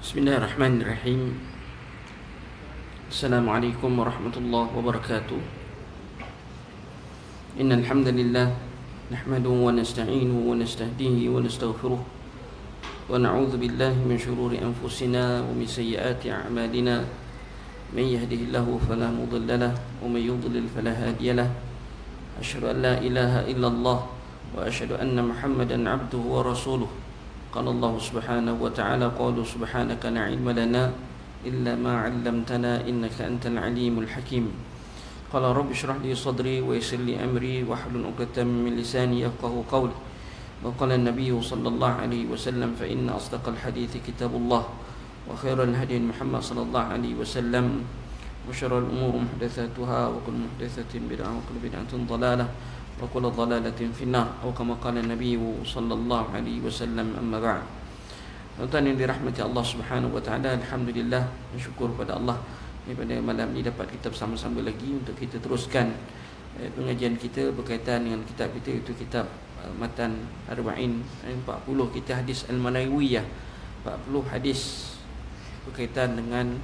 Bismillahirrahmanirrahim. Assalamualaikum warahmatullahi wabarakatuh. Innal hamdalillah nahmaduhu wa nasta'inuhu wa nastahdihi wa nastaghfiruh wa na'udzu billahi min shururi anfusina wa min sayyiati a'malina. Man yahdihillahu fala mudilla lahu wa man yudlil fala hadiya lahu. Asyhadu an la ilaha illallah wa asyhadu anna Muhammadan 'abduhu wa rasuluh. قال الله سبحانه وتعالى قالوا سبحانك لا علم لنا إلا ما علمتنا إنك أنت العليم الحكيم قال رب اشرح لي صدري ويسر لي أمري واحلل عقدة من لساني يفقهوا قولي وقال النبي صلى الله عليه وسلم فإن أصدق الحديث كتاب الله وخير الهدي محمد صلى الله عليه وسلم وشر الأمور محدثاتها وكل محدثة بدعة وكل بدعة ضلالة وكل ضلالة في النار أو كما قال النبي صلى الله عليه وسلم أما بعد. Tuan-tuan yang dirahmati Allah Subhanahu wa taala, alhamdulillah, bersyukur pada Allah pada malam ini dapat kita bersama-sama lagi untuk kita teruskan pengajian kita berkaitan dengan kitab kita, itu kitab Matan Arba'in 40 kita hadis Al-Manawiyah, 40 hadis berkaitan dengan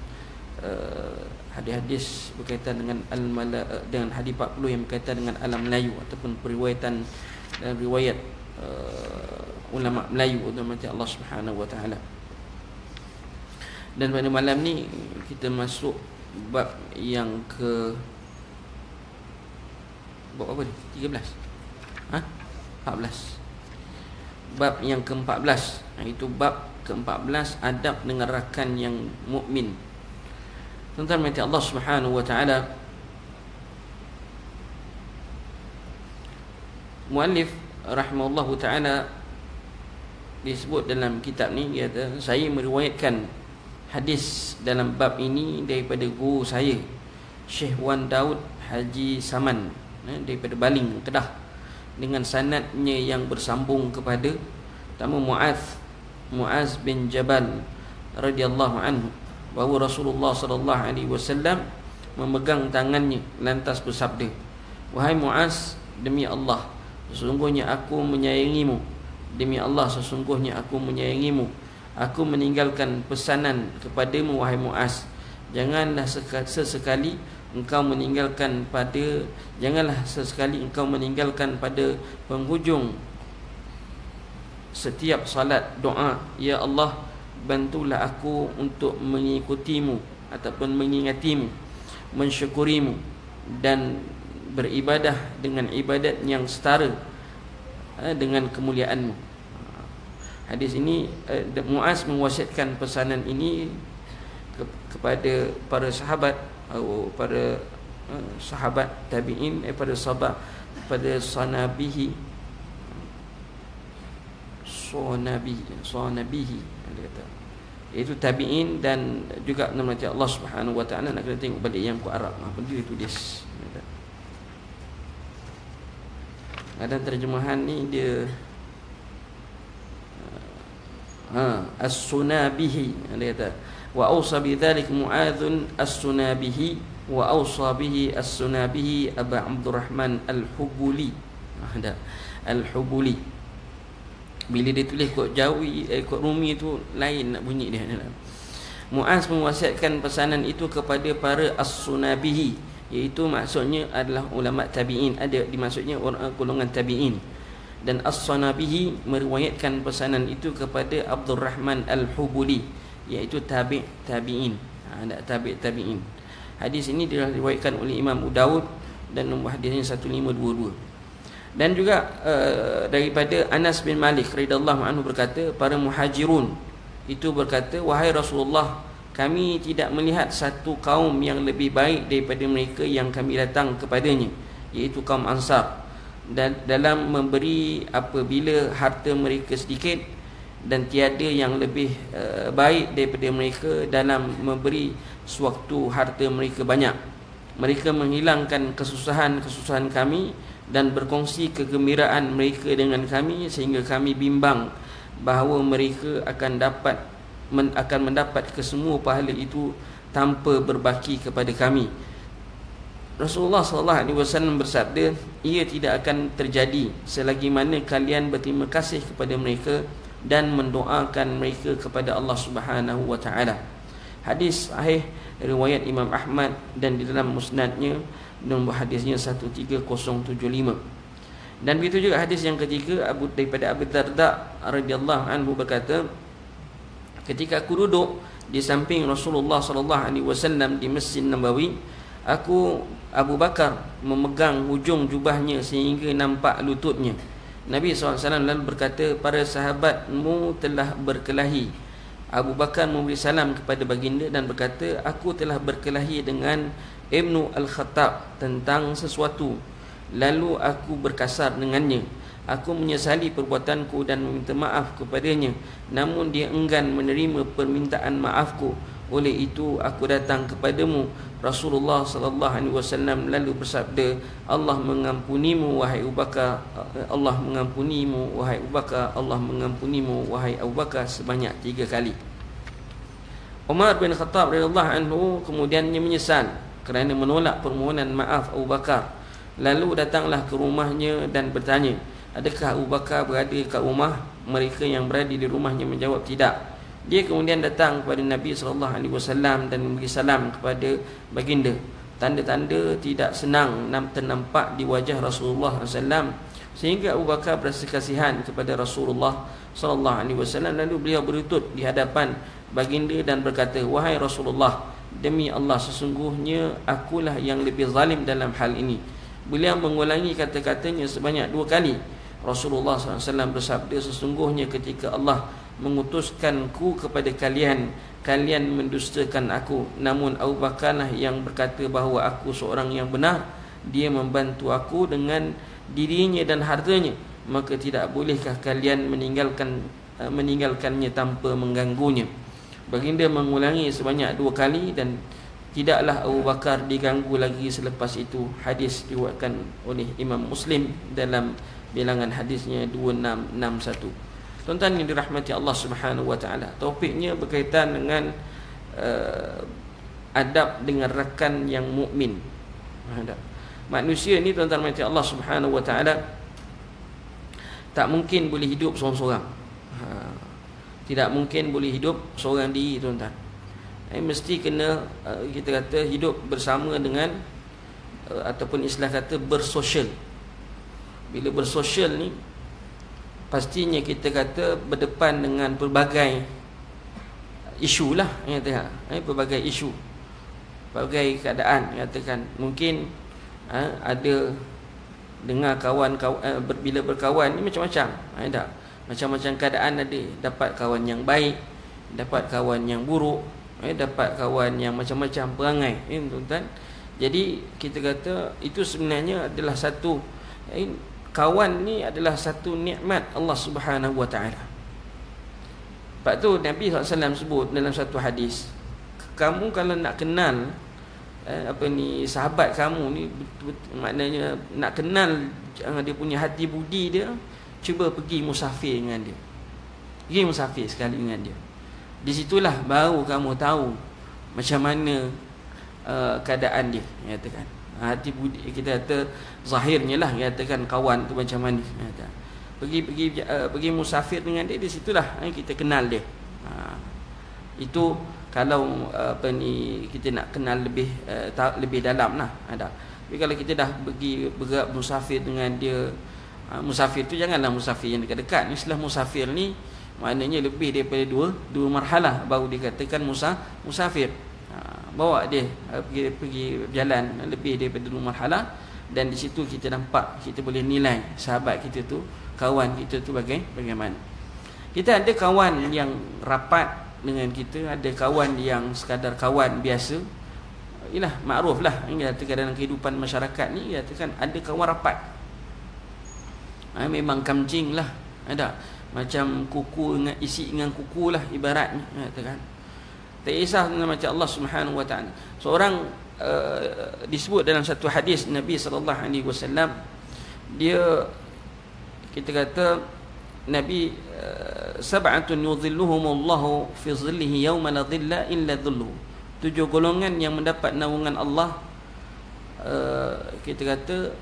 hadis-hadis berkaitan dengan dengan hadis 40 yang berkaitan dengan alam Melayu ataupun periwayatan dan riwayat ulama Melayu untuk Allah Subhanahu wa taala. Dan pada malam ni kita masuk bab yang ke bab apa ni? 13. 14. Bab yang ke-14, iaitu bab ke-14 adab dengan rakan yang mukmin. Tentang mati Allah Subhanahu wa taala, muallif rahimahullahu taala disebut dalam kitab ni, dia kata saya meriwayatkan hadis dalam bab ini daripada guru saya Syekh Wan Daud Haji Saman daripada Baling, Kedah, dengan sanadnya yang bersambung kepada Muaz bin Jabal radhiyallahu anhu, bahawa Rasulullah sallallahu alaihi wasallam memegang tangannya lantas bersabda, wahai Muaz, demi Allah sesungguhnya aku menyayangimu, demi Allah sesungguhnya aku menyayangimu, aku meninggalkan pesanan kepadamu wahai Muaz, janganlah sesekali engkau meninggalkan pada penghujung setiap salat doa, ya Allah, bantulah aku untuk mengikutimu ataupun mengingatimu, mensyukurimu dan beribadah dengan ibadat yang setara dengan kemuliaanmu. Hadis ini Muaz mewasiatkan pesanan ini kepada para sahabat atau para sahabat tabi'in, pada sahabat, pada sanabihi dia kata, iaitu tabi'in dan juga nama Allah Subhanahu wa taala. Nak kena tengok balik yang ku Arab apa dia tulis. Ada terjemahan ni dia as-sunabihi, dia kata wa awsa bidzalik Mu'adzun as-sunabihi wa awsa bihi as-sunabihi Abu Abdurrahman al-Hubuli. Ada al-Hubuli. Bila dia tulis kod Jawi, kod Rumi tu lain nak bunyi dia. Muaz mewasiatkan pesanan itu kepada para as-sunabihi, iaitu maksudnya adalah ulama tabi'in, ada dimaksudnya orang golongan tabi'in. Dan as-sunabihi meriwayatkan pesanan itu kepada Abdurrahman al-Hubuli, iaitu tabi'in. Ada tabi'in. Hadis ini diriwayatkan oleh Imam Abu Daud dan nombor hadisnya 1522. Dan juga daripada Anas bin Malik radhiyallahu anhu berkata, para muhajirun itu berkata, wahai Rasulullah, kami tidak melihat satu kaum yang lebih baik daripada mereka yang kami datang kepadanya, iaitu kaum Ansar, dan dalam memberi apabila harta mereka sedikit, dan tiada yang lebih baik daripada mereka dalam memberi sewaktu harta mereka banyak. Mereka menghilangkan kesusahan kami dan berkongsi kegembiraan mereka dengan kami, sehingga kami bimbang bahawa mereka akan mendapat kesemua pahala itu tanpa berbaki kepada kami. Rasulullah SAW bersabda, ia tidak akan terjadi selagi mana kalian berterima kasih kepada mereka dan mendoakan mereka kepada Allah Subhanahu wa taala. Hadis sahih riwayat Imam Ahmad dan di dalam musnadnya nombor hadisnya 13075. Dan begitu juga hadis yang ketiga daripada Abu Darda radhiyallahu anhu berkata, ketika aku duduk di samping Rasulullah sallallahu alaihi wasallam di Masjid Nabawi, aku Abu Bakar memegang hujung jubahnya sehingga nampak lututnya. Nabi SAW lalu berkata, para sahabatmu telah berkelahi. Abu Bakar memberi salam kepada baginda dan berkata, aku telah berkelahi dengan Ibnu Al-Khattab tentang sesuatu, lalu aku berkasar dengannya. Aku menyesali perbuatanku dan meminta maaf kepadanya, namun dia enggan menerima permintaan maafku. Oleh itu aku datang kepadamu. Rasulullah sallallahu alaihi wasallam lalu bersabda, Allah mengampunimu wahai Abu Bakar, Allah mengampunimu wahai Abu Bakar, Allah mengampunimu wahai Abu Bakar sebanyak 3 kali. Umar bin Khattab radhiyallahu anhu kemudiannya menyesal kerana menolak permohonan maaf Abu Bakar. Lalu datanglah ke rumahnya dan bertanya, adakah Abu Bakar berada ke rumah? Mereka yang berada di rumahnya menjawab tidak. Dia kemudian datang kepada Nabi SAW dan memberi salam kepada baginda. Tanda-tanda tidak senang ternampak di wajah Rasulullah SAW, sehingga Abu Bakar berasa kasihan kepada Rasulullah SAW. Lalu beliau berlutut di hadapan baginda dan berkata, wahai Rasulullah, demi Allah sesungguhnya akulah yang lebih zalim dalam hal ini. Beliau mengulangi kata-katanya sebanyak 2 kali. Rasulullah SAW bersabda, sesungguhnya ketika Allah mengutuskanku kepada kalian, kalian mendustakan aku. Namun Abu Bakarlah yang berkata bahawa aku seorang yang benar. Dia membantu aku dengan dirinya dan hartanya. Maka tidak bolehkah kalian meninggalkannya tanpa mengganggunya? Baginda mengulangi sebanyak 2 kali dan tidaklah Abu Bakar diganggu lagi selepas itu. Hadis diriwayatkan oleh Imam Muslim dalam bilangan hadisnya 2661. Tuan-tuan yang dirahmati Allah Subhanahu wa taala, topiknya berkaitan dengan adab dengan rakan yang mukmin. Manusia ni tuan-tuan yang dirahmati Allah Subhanahu wa taala tak mungkin boleh hidup seorang-seorang. Tidak mungkin boleh hidup seorang diri, tuan-tuan. Mesti kena kita kata hidup bersama dengan ataupun istilah kata bersosial. Bila bersosial ni pastinya kita kata berdepan dengan pelbagai isu lah, pelbagai isu, pelbagai keadaan. Katakan mungkin ada dengar kawan-kawan bila berkawan ni macam-macam, macam-macam keadaan ada. Dapat kawan yang baik, dapat kawan yang buruk, dapat kawan yang macam-macam perangai, tuan-tuan. Jadi kita kata itu sebenarnya adalah satu kawan ni adalah satu nikmat Allah Subhanahu wa taala. Sebab tu Nabi SAW sebut dalam satu hadis, kamu kalau nak kenal sahabat kamu ni, maknanya nak kenal dia punya hati budi dia, cuba pergi musafir dengan dia. Pergi musafir sekali dengan dia. Di situlah baru kamu tahu macam mana keadaan dia, katakan. Hati budi kita kata zahirnya lah, katakan kawan tu macam mana. Pergi musafir dengan dia, di situlah kita kenal dia. Itu kalau kita nak kenal lebih dalam lah. Tapi kalau kita dah pergi bergerak musafir dengan dia, musafir tu janganlah musafir yang dekat-dekat. Istilah musafir ni maknanya lebih daripada dua marhalah baru dikatakan musafir. Bawa dia pergi berjalan lebih daripada 2 marhalah, dan di situ kita nampak, kita boleh nilai sahabat kita tu, kawan kita tu bagaimana. Kita ada kawan yang rapat dengan kita, ada kawan yang sekadar kawan biasa. Ialah makruf lah, dalam kehidupan masyarakat ni katakan ada kawan rapat. Memang kamjing lah, ada macam kuku dengan isi dengan kuku lah ibaratnya, katakan. Tak kisah macam Allah Subhanahu wa taala. Seorang disebut dalam satu hadis Nabi sallallahu alaihi wasallam, dia kita kata Nabi sab'atun yudhilluhumullahu fi dhillihi yawma la dhilla illa dhilluhu. 7 golongan yang mendapat naungan Allah kita kata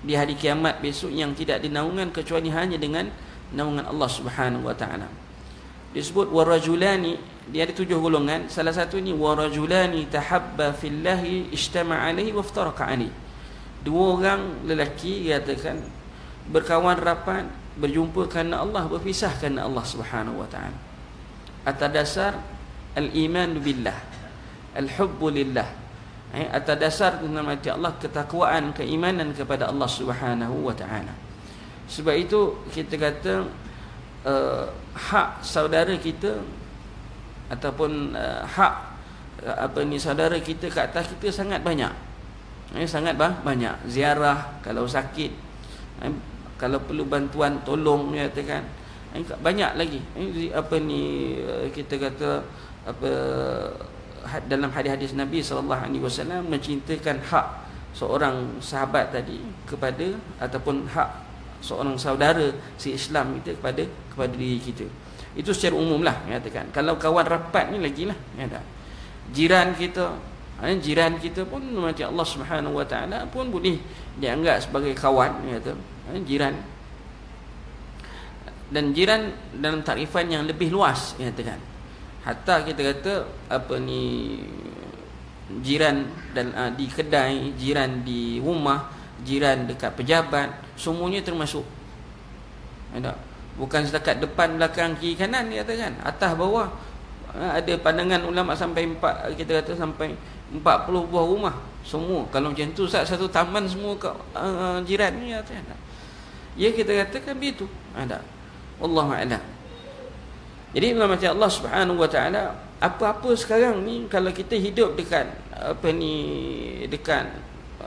di hari kiamat besok, yang tidak dinaungan kecuali hanya dengan naungan Allah Subhanahu wa taala. Disebut warajulani, dia ada 7 golongan. Salah satu ni warajulani tahabba fillahi ijtama'a alaihi waftaraqa alaihi. 2 orang lelaki katakan berkawan rapat, berjumpa kerana Allah, berpisah kerana Allah Subhanahu wa taala. Atas dasar al-iman billah, al-hubbu lillah. Atas dasar nama Allah, ketakwaan, keimanan kepada Allah Subhanahu wa taala. Sebab itu kita kata hak saudara kita ataupun hak saudara kita ke atas kita sangat banyak. Sangat banyak. Ziarah kalau sakit, kalau perlu bantuan tolong, katakan banyak lagi. Kita kata dalam hadis-hadis Nabi SAW mencintakan hak seorang sahabat tadi kepada, ataupun hak seorang saudara si Islam kita kepada diri kita. Itu secara umum lah, katakan. Kalau kawan rapat ni lagilah, jiran kita pun macam Allah Subhanahu wa taala pun boleh dianggap sebagai kawan, kata jiran. Dan jiran dalam takrifan yang lebih luas, katakan. Hatta kita kata jiran dan di kedai, jiran di rumah, jiran dekat pejabat, semuanya termasuk. Bukan setakat depan, belakang, kiri, kanan, katakan. Atas bawah. Ada pandangan ulama sampai 40 buah rumah semua. Kalau macam tu satu taman semua jiran ni, katakan. Ya, kita katakan begitu. Wallahu a'lam. Jadi macam Allah Subhanahu wa taala, apa-apa sekarang ni kalau kita hidup dekat dekat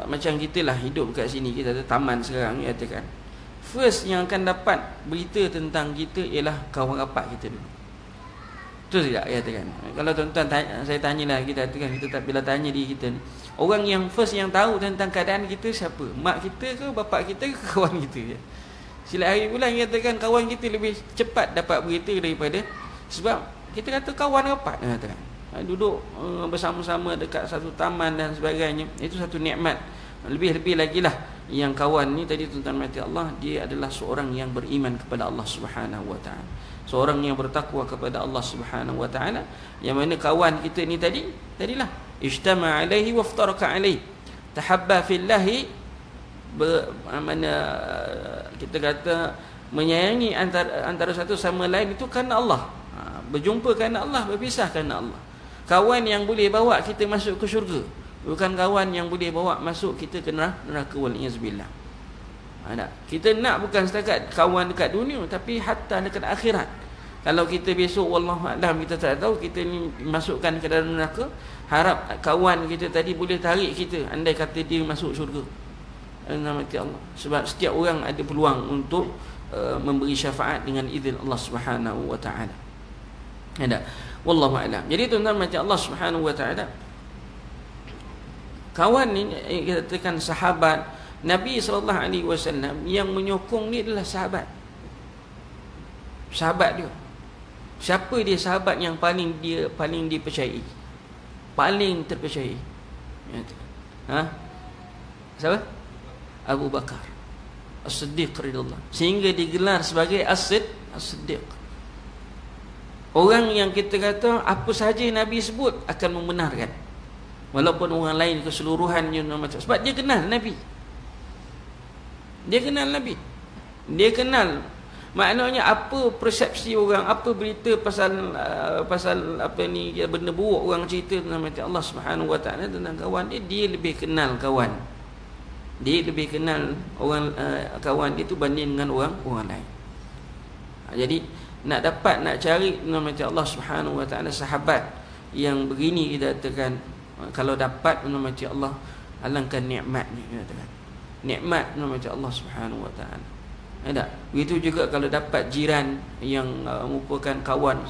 macam kita lah hidup kat sini, kita ada taman sekarang ni, katakan. First yang akan dapat berita tentang kita ialah kawan rapat kita dulu. Betul tidak, katakan? Kalau tuan-tuan saya tanyalah, kita katakan, kita tak, bila tanya diri kita ni, orang yang first yang tahu tentang keadaan kita siapa? Mak kita ke, bapak kita ke, kawan kita? Sila hari bulan katakan kawan kita lebih cepat dapat berita daripada, sebab kita kata kawan rapat, katakan. Duduk bersama-sama dekat satu taman dan sebagainya, itu satu nikmat. Lebih-lebih lagi lah yang kawan ni tadi, tuan-tuan mati Allah, dia adalah seorang yang beriman kepada Allah Subhanahu wa taala, seorang yang bertakwa kepada Allah Subhanahu wa taala, yang mana kawan kita ni tadilah ijtama' alaihi waftaraqa alaihi, tahabba fillahi, mana kita kata menyayangi antara satu sama lain itu kerana Allah, berjumpa kerana Allah, berpisah kerana Allah. Kawan yang boleh bawa kita masuk ke syurga, bukan kawan yang boleh bawa masuk kita ke neraka, waliyazbillah. Kita nak bukan setakat kawan dekat dunia, tapi hatta dekat akhirat. Kalau kita besok wallahu a'lam, kita tak tahu kita ni masukkan ke dalam neraka, harap kawan kita tadi boleh tarik kita andai kata dia masuk syurga. Namati Allah. Sebab setiap orang ada peluang untuk memberi syafaat dengan izin Allah Subhanahu wa taala. Wallahu a'lam. Jadi tuan-tuan, macam Allah Subhanahu wa taala, kawan ni kita katakan sahabat Nabi sallallahu alaihi wasallam yang menyokong ni adalah sahabat. Sahabat dia. Siapa dia sahabat yang paling dipercayai? Paling terpercayai. Siapa? Abu Bakar As-Siddiq radhiyallahu, sehingga digelar sebagai As-Siddiq. Orang yang kita kata apa sahaja Nabi sebut akan membenarkan, walaupun orang lain keseluruhannya, sebab dia kenal Nabi. Dia kenal, maknanya apa persepsi orang, apa berita pasal apa ni, benda buruk orang cerita tentang Allah Subhanahu wa taala tentang kawan dia lebih kenal kawan. Dia lebih kenal orang kawan dia tu banding dengan orang lain. Jadi nak cari macam Allah Subhanahu wa taala sahabat yang begini, kita katakan kalau dapat macam Allah, alangkah nikmatnya, kita katakan. Nikmat macam Allah Subhanahu wa taala. Ada. Begitu juga kalau dapat jiran yang merupakan kawan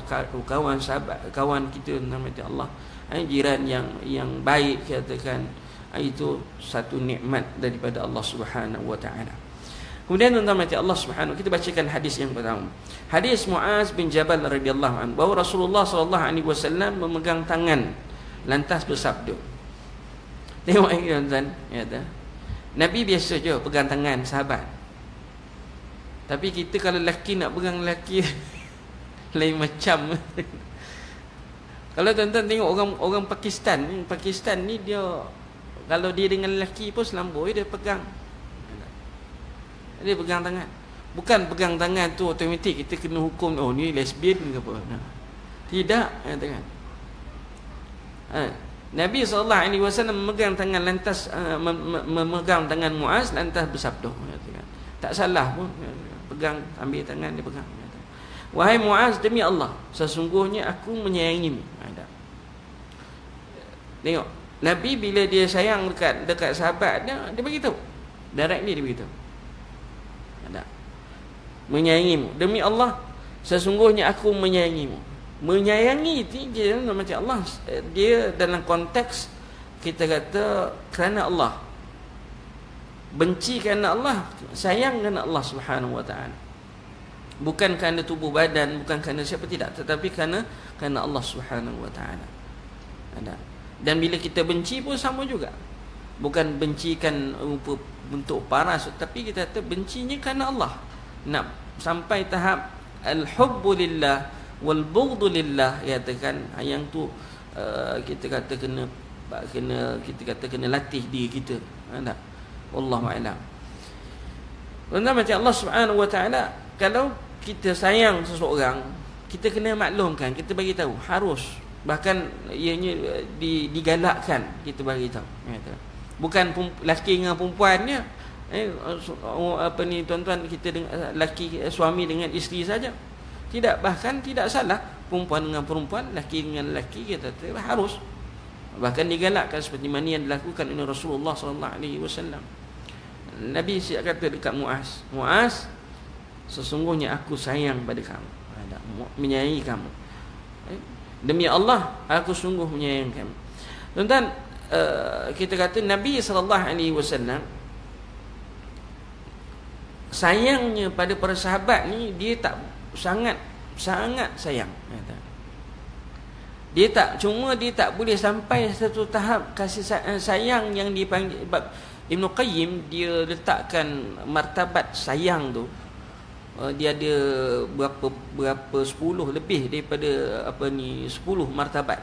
sahabat, kawan kita macam Allah. Jiran yang baik, katakan, itu satu nikmat daripada Allah Subhanahu wa taala. Kemudian tuan-tuan macam Allah Subhanahu, kita bacakan hadis yang pertama. Hadis Muaz bin Jabal radhiyallahu anhu, bahawa Rasulullah sallallahu alaihi wasallam memegang tangan lantas bersabda. Tengok tuan-tuan, kata Nabi biasa je pegang tangan sahabat. Tapi kita kalau lelaki nak pegang lelaki lain macam. Kalau tuan-tuan tengok orang Pakistan ni dia kalau dia dengan lelaki pun selamboi dia pegang. Dia pegang tangan. Bukan pegang tangan tu automatik kita kena hukum oh ni lesbian ke apa. Tidak, katakan. Nabi SAW memegang tangan lantas memegang tangan Muaz lantas bersabda, katakan. Tak salah pun pegang, ambil tangan dia pegang. Wahai Muaz, demi Allah, sesungguhnya aku menyayangimu. Tengok, Nabi bila dia sayang dekat sahabat dia beritahu. Directly dia beritahu. Menyayangimu. Demi Allah, sesungguhnya aku menyayangimu. Menyayangi itu dia macam Allah. Dia dalam konteks kita kata kerana Allah. Benci kerana Allah, sayang kerana Allah Subhanahu wa taala. Bukan kerana tubuh badan, bukan kerana siapa, tidak, tetapi kerana Allah Subhanahu wa taala. Dan bila kita benci pun sama juga. Bukan bencikan bentuk paras, tapi kita kata bencinya kerana Allah. Nak sampai tahap al-hubbu lillah wal bughdhu lillah, katakan yang tu kita kata kena kita kata kena latih diri kita. Tak? Wallahu a'lam. Macam Allah Subhanahu wa taala, kalau kita sayang seseorang, kita kena maklumkan, kita bagi tahu, harus, bahkan ianya digalakkan, kita bagi tahu. Bukan lelaki dengan perempuannya. Apa ni tuan-tuan, kita dengan lelaki, suami dengan isteri saja. Tidak, bahkan tidak salah perempuan dengan perempuan, lelaki dengan lelaki, kita harus. Bahkan digalakkan seperti mana yang dilakukan oleh Rasulullah sallallahu alaihi wasallam. Nabi siap kata dekat Muaz, Muaz, sesungguhnya aku sayang pada kamu, menyayangi kamu. Demi Allah, aku sungguh menyayangi kamu. Tuan-tuan, kita kata Nabi sallallahu alaihi wasallam sayangnya pada para sahabat ni, dia tak sangat sayang. Dia tak, cuma dia tak boleh sampai satu tahap kasih sayang yang dipanggil. Ibn Qayyim dia letakkan martabat sayang tu, dia ada berapa 10 lebih daripada 10 martabat.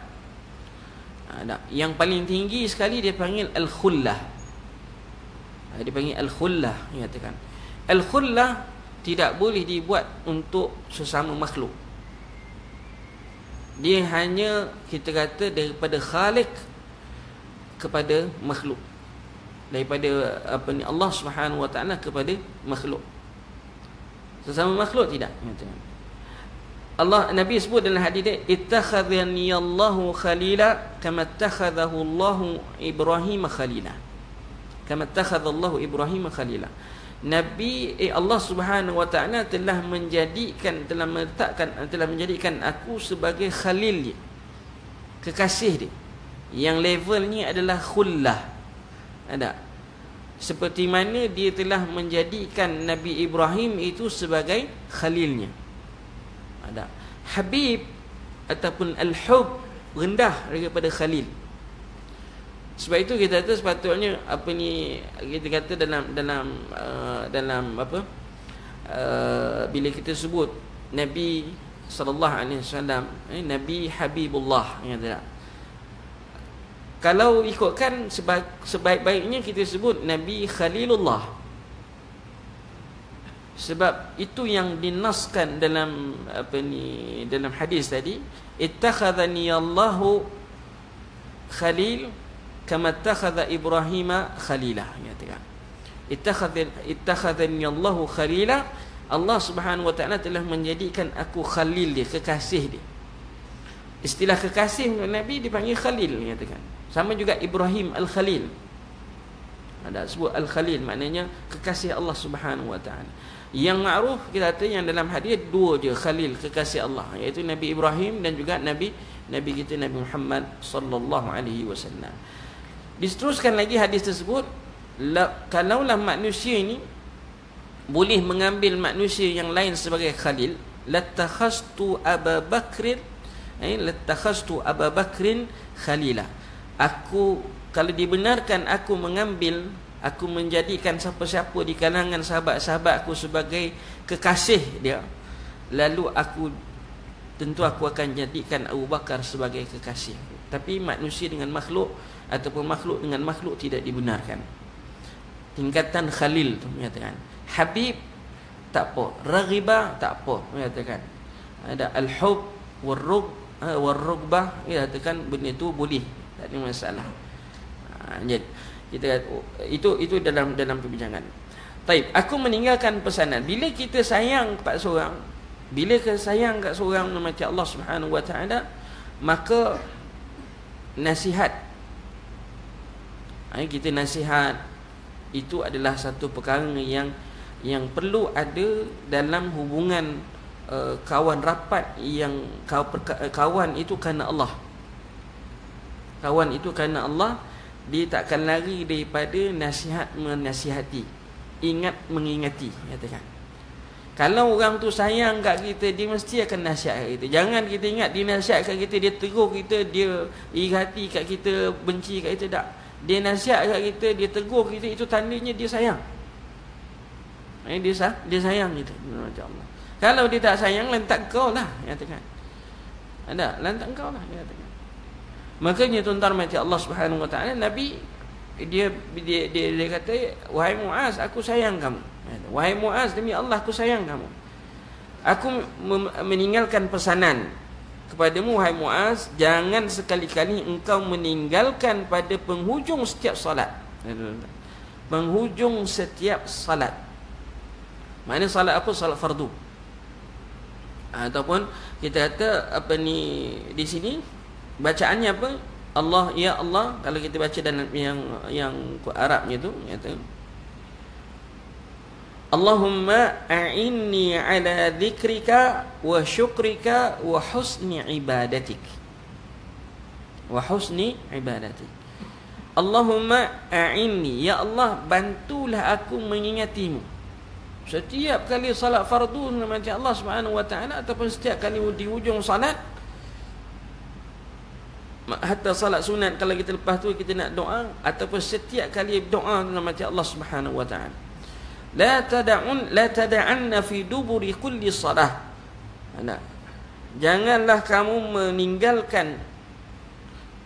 Yang paling tinggi sekali dia panggil al-khullah. Dia panggil al-khullah, katakan. Al-khullah tidak boleh dibuat untuk sesama makhluk. Dia hanya kita kata daripada Khaliq kepada makhluk. Daripada Allah Subhanahu wa taala kepada makhluk. Sesama makhluk tidak. Allah, Nabi sebut dalam hadis dia, ittakhadhani Allahu khalila kama ittakhadhahu Allahu Ibrahim khalila. Kama ittakhadha Allahu Ibrahim khalila. Nabi Allah Subhanahu wa taala telah menjadikan aku sebagai khalil dia, kekasih dia, yang levelnya adalah khullah. Seperti mana dia telah menjadikan Nabi Ibrahim itu sebagai khalilnya. Habib ataupun al-hub rendah daripada khalil. Sebab itu kita kata sepatutnya kita kata dalam bila kita sebut Nabi sallallahu alaihi wasallam, Nabi Habibullah, kalau ikutkan sebaik-baiknya kita sebut Nabi Khalilullah. Sebab itu yang dinaskan dalam dalam hadis tadi, ittakhadhani Allahu khalil kama ittakhadha Ibrahim khalilah, katakan. Ittakhadhani Allahu khalila, Allah Subhanahu wa taala telah menjadikan aku khalil dia, kekasih dia. Istilah kekasih untuk Nabi dipanggil khalil, katakan. Sama juga Ibrahim al-Khalil. Ada sebut al-Khalil, maknanya kekasih Allah Subhanahu wa taala. Yang makruf kita kata yang dalam hadis dua je khalil, kekasih Allah, iaitu Nabi Ibrahim dan juga Nabi kita Nabi Muhammad sallallahu alaihi wasallam. Diteruskan lagi hadis tersebut, kalaulah manusia ini boleh mengambil manusia yang lain sebagai khalil, latakhastu Abu Bakr, latakhastu Abu Bakrin khalilah. Aku, kalau dibenarkan aku mengambil Aku menjadikan siapa-siapa di kalangan sahabat-sahabat aku sebagai kekasih dia. Lalu tentu aku akan jadikan Abu Bakar sebagai kekasih. Tapi manusia dengan makhluk ataupun makhluk dengan makhluk tidak dibenarkan. Tingkatan Khalil tu menyatakan. Habib tak apa, Raghiba tak apa menyatakan. Ada al-hub war-rugbah menyatakan benda itu boleh, tak ada masalah. Jadi kita itu dalam perbincangan. Taib, aku meninggalkan pesanan. Bila kita sayang kepada seorang, bila kita sayang kat seorang macam Allah Subhanahu Wa Taala, maka nasihat, kita nasihat itu adalah satu perkara yang perlu ada dalam hubungan kawan rapat, yang kawan itu kerana Allah. Kawan itu kerana Allah, dia takkan lari daripada nasihat menasihati, ingat mengingati, katakan. Kalau orang tu sayang kat kita, dia mesti akan nasihat kat kita. Jangan kita ingat dia nasihat kat kita, dia tegur kita, dia iri hati kat kita, benci kat kita, tak. Dia nasihat kat kita, dia tegur kita, itu tandanya dia sayang. Dia sayang kita. Allah. Kalau dia tak sayang, lantak kau lah, katakan. Ada, lantak kau lah, katakan. Makanya tuan-tuan mati Allah Subhanahu Wa Taala, Nabi dia kata, wahai Muaz, aku sayang kamu. Wahai Muaz, demi Allah aku sayang kamu. Aku meninggalkan pesanan kepadamu, wahai Muaz, jangan sekali-kali engkau meninggalkan pada penghujung setiap salat. Penghujung setiap salat. Mana salat apa? Salat fardu. Ataupun kita kata apa ni di sini bacaannya apa? Allah, ya Allah. Kalau kita baca dalam yang Arabnya tu, kata Allahumma a'inni ala dzikrika wa syukrika wa husni ibadatik. Wa husni ibadatik. Allahumma a'inni, ya Allah, bantulah aku mengingatimu. Setiap kali salat fardu macam Allah Subhanahu Wa Taala, ataupun setiap kali di hujung salat, hatta salat sunat kalau kita lepas tu kita nak doa, ataupun setiap kali doa macam Allah Subhanahu Wa Taala. La tada'anna fi duburi kulli salah. Janganlah kamu meninggalkan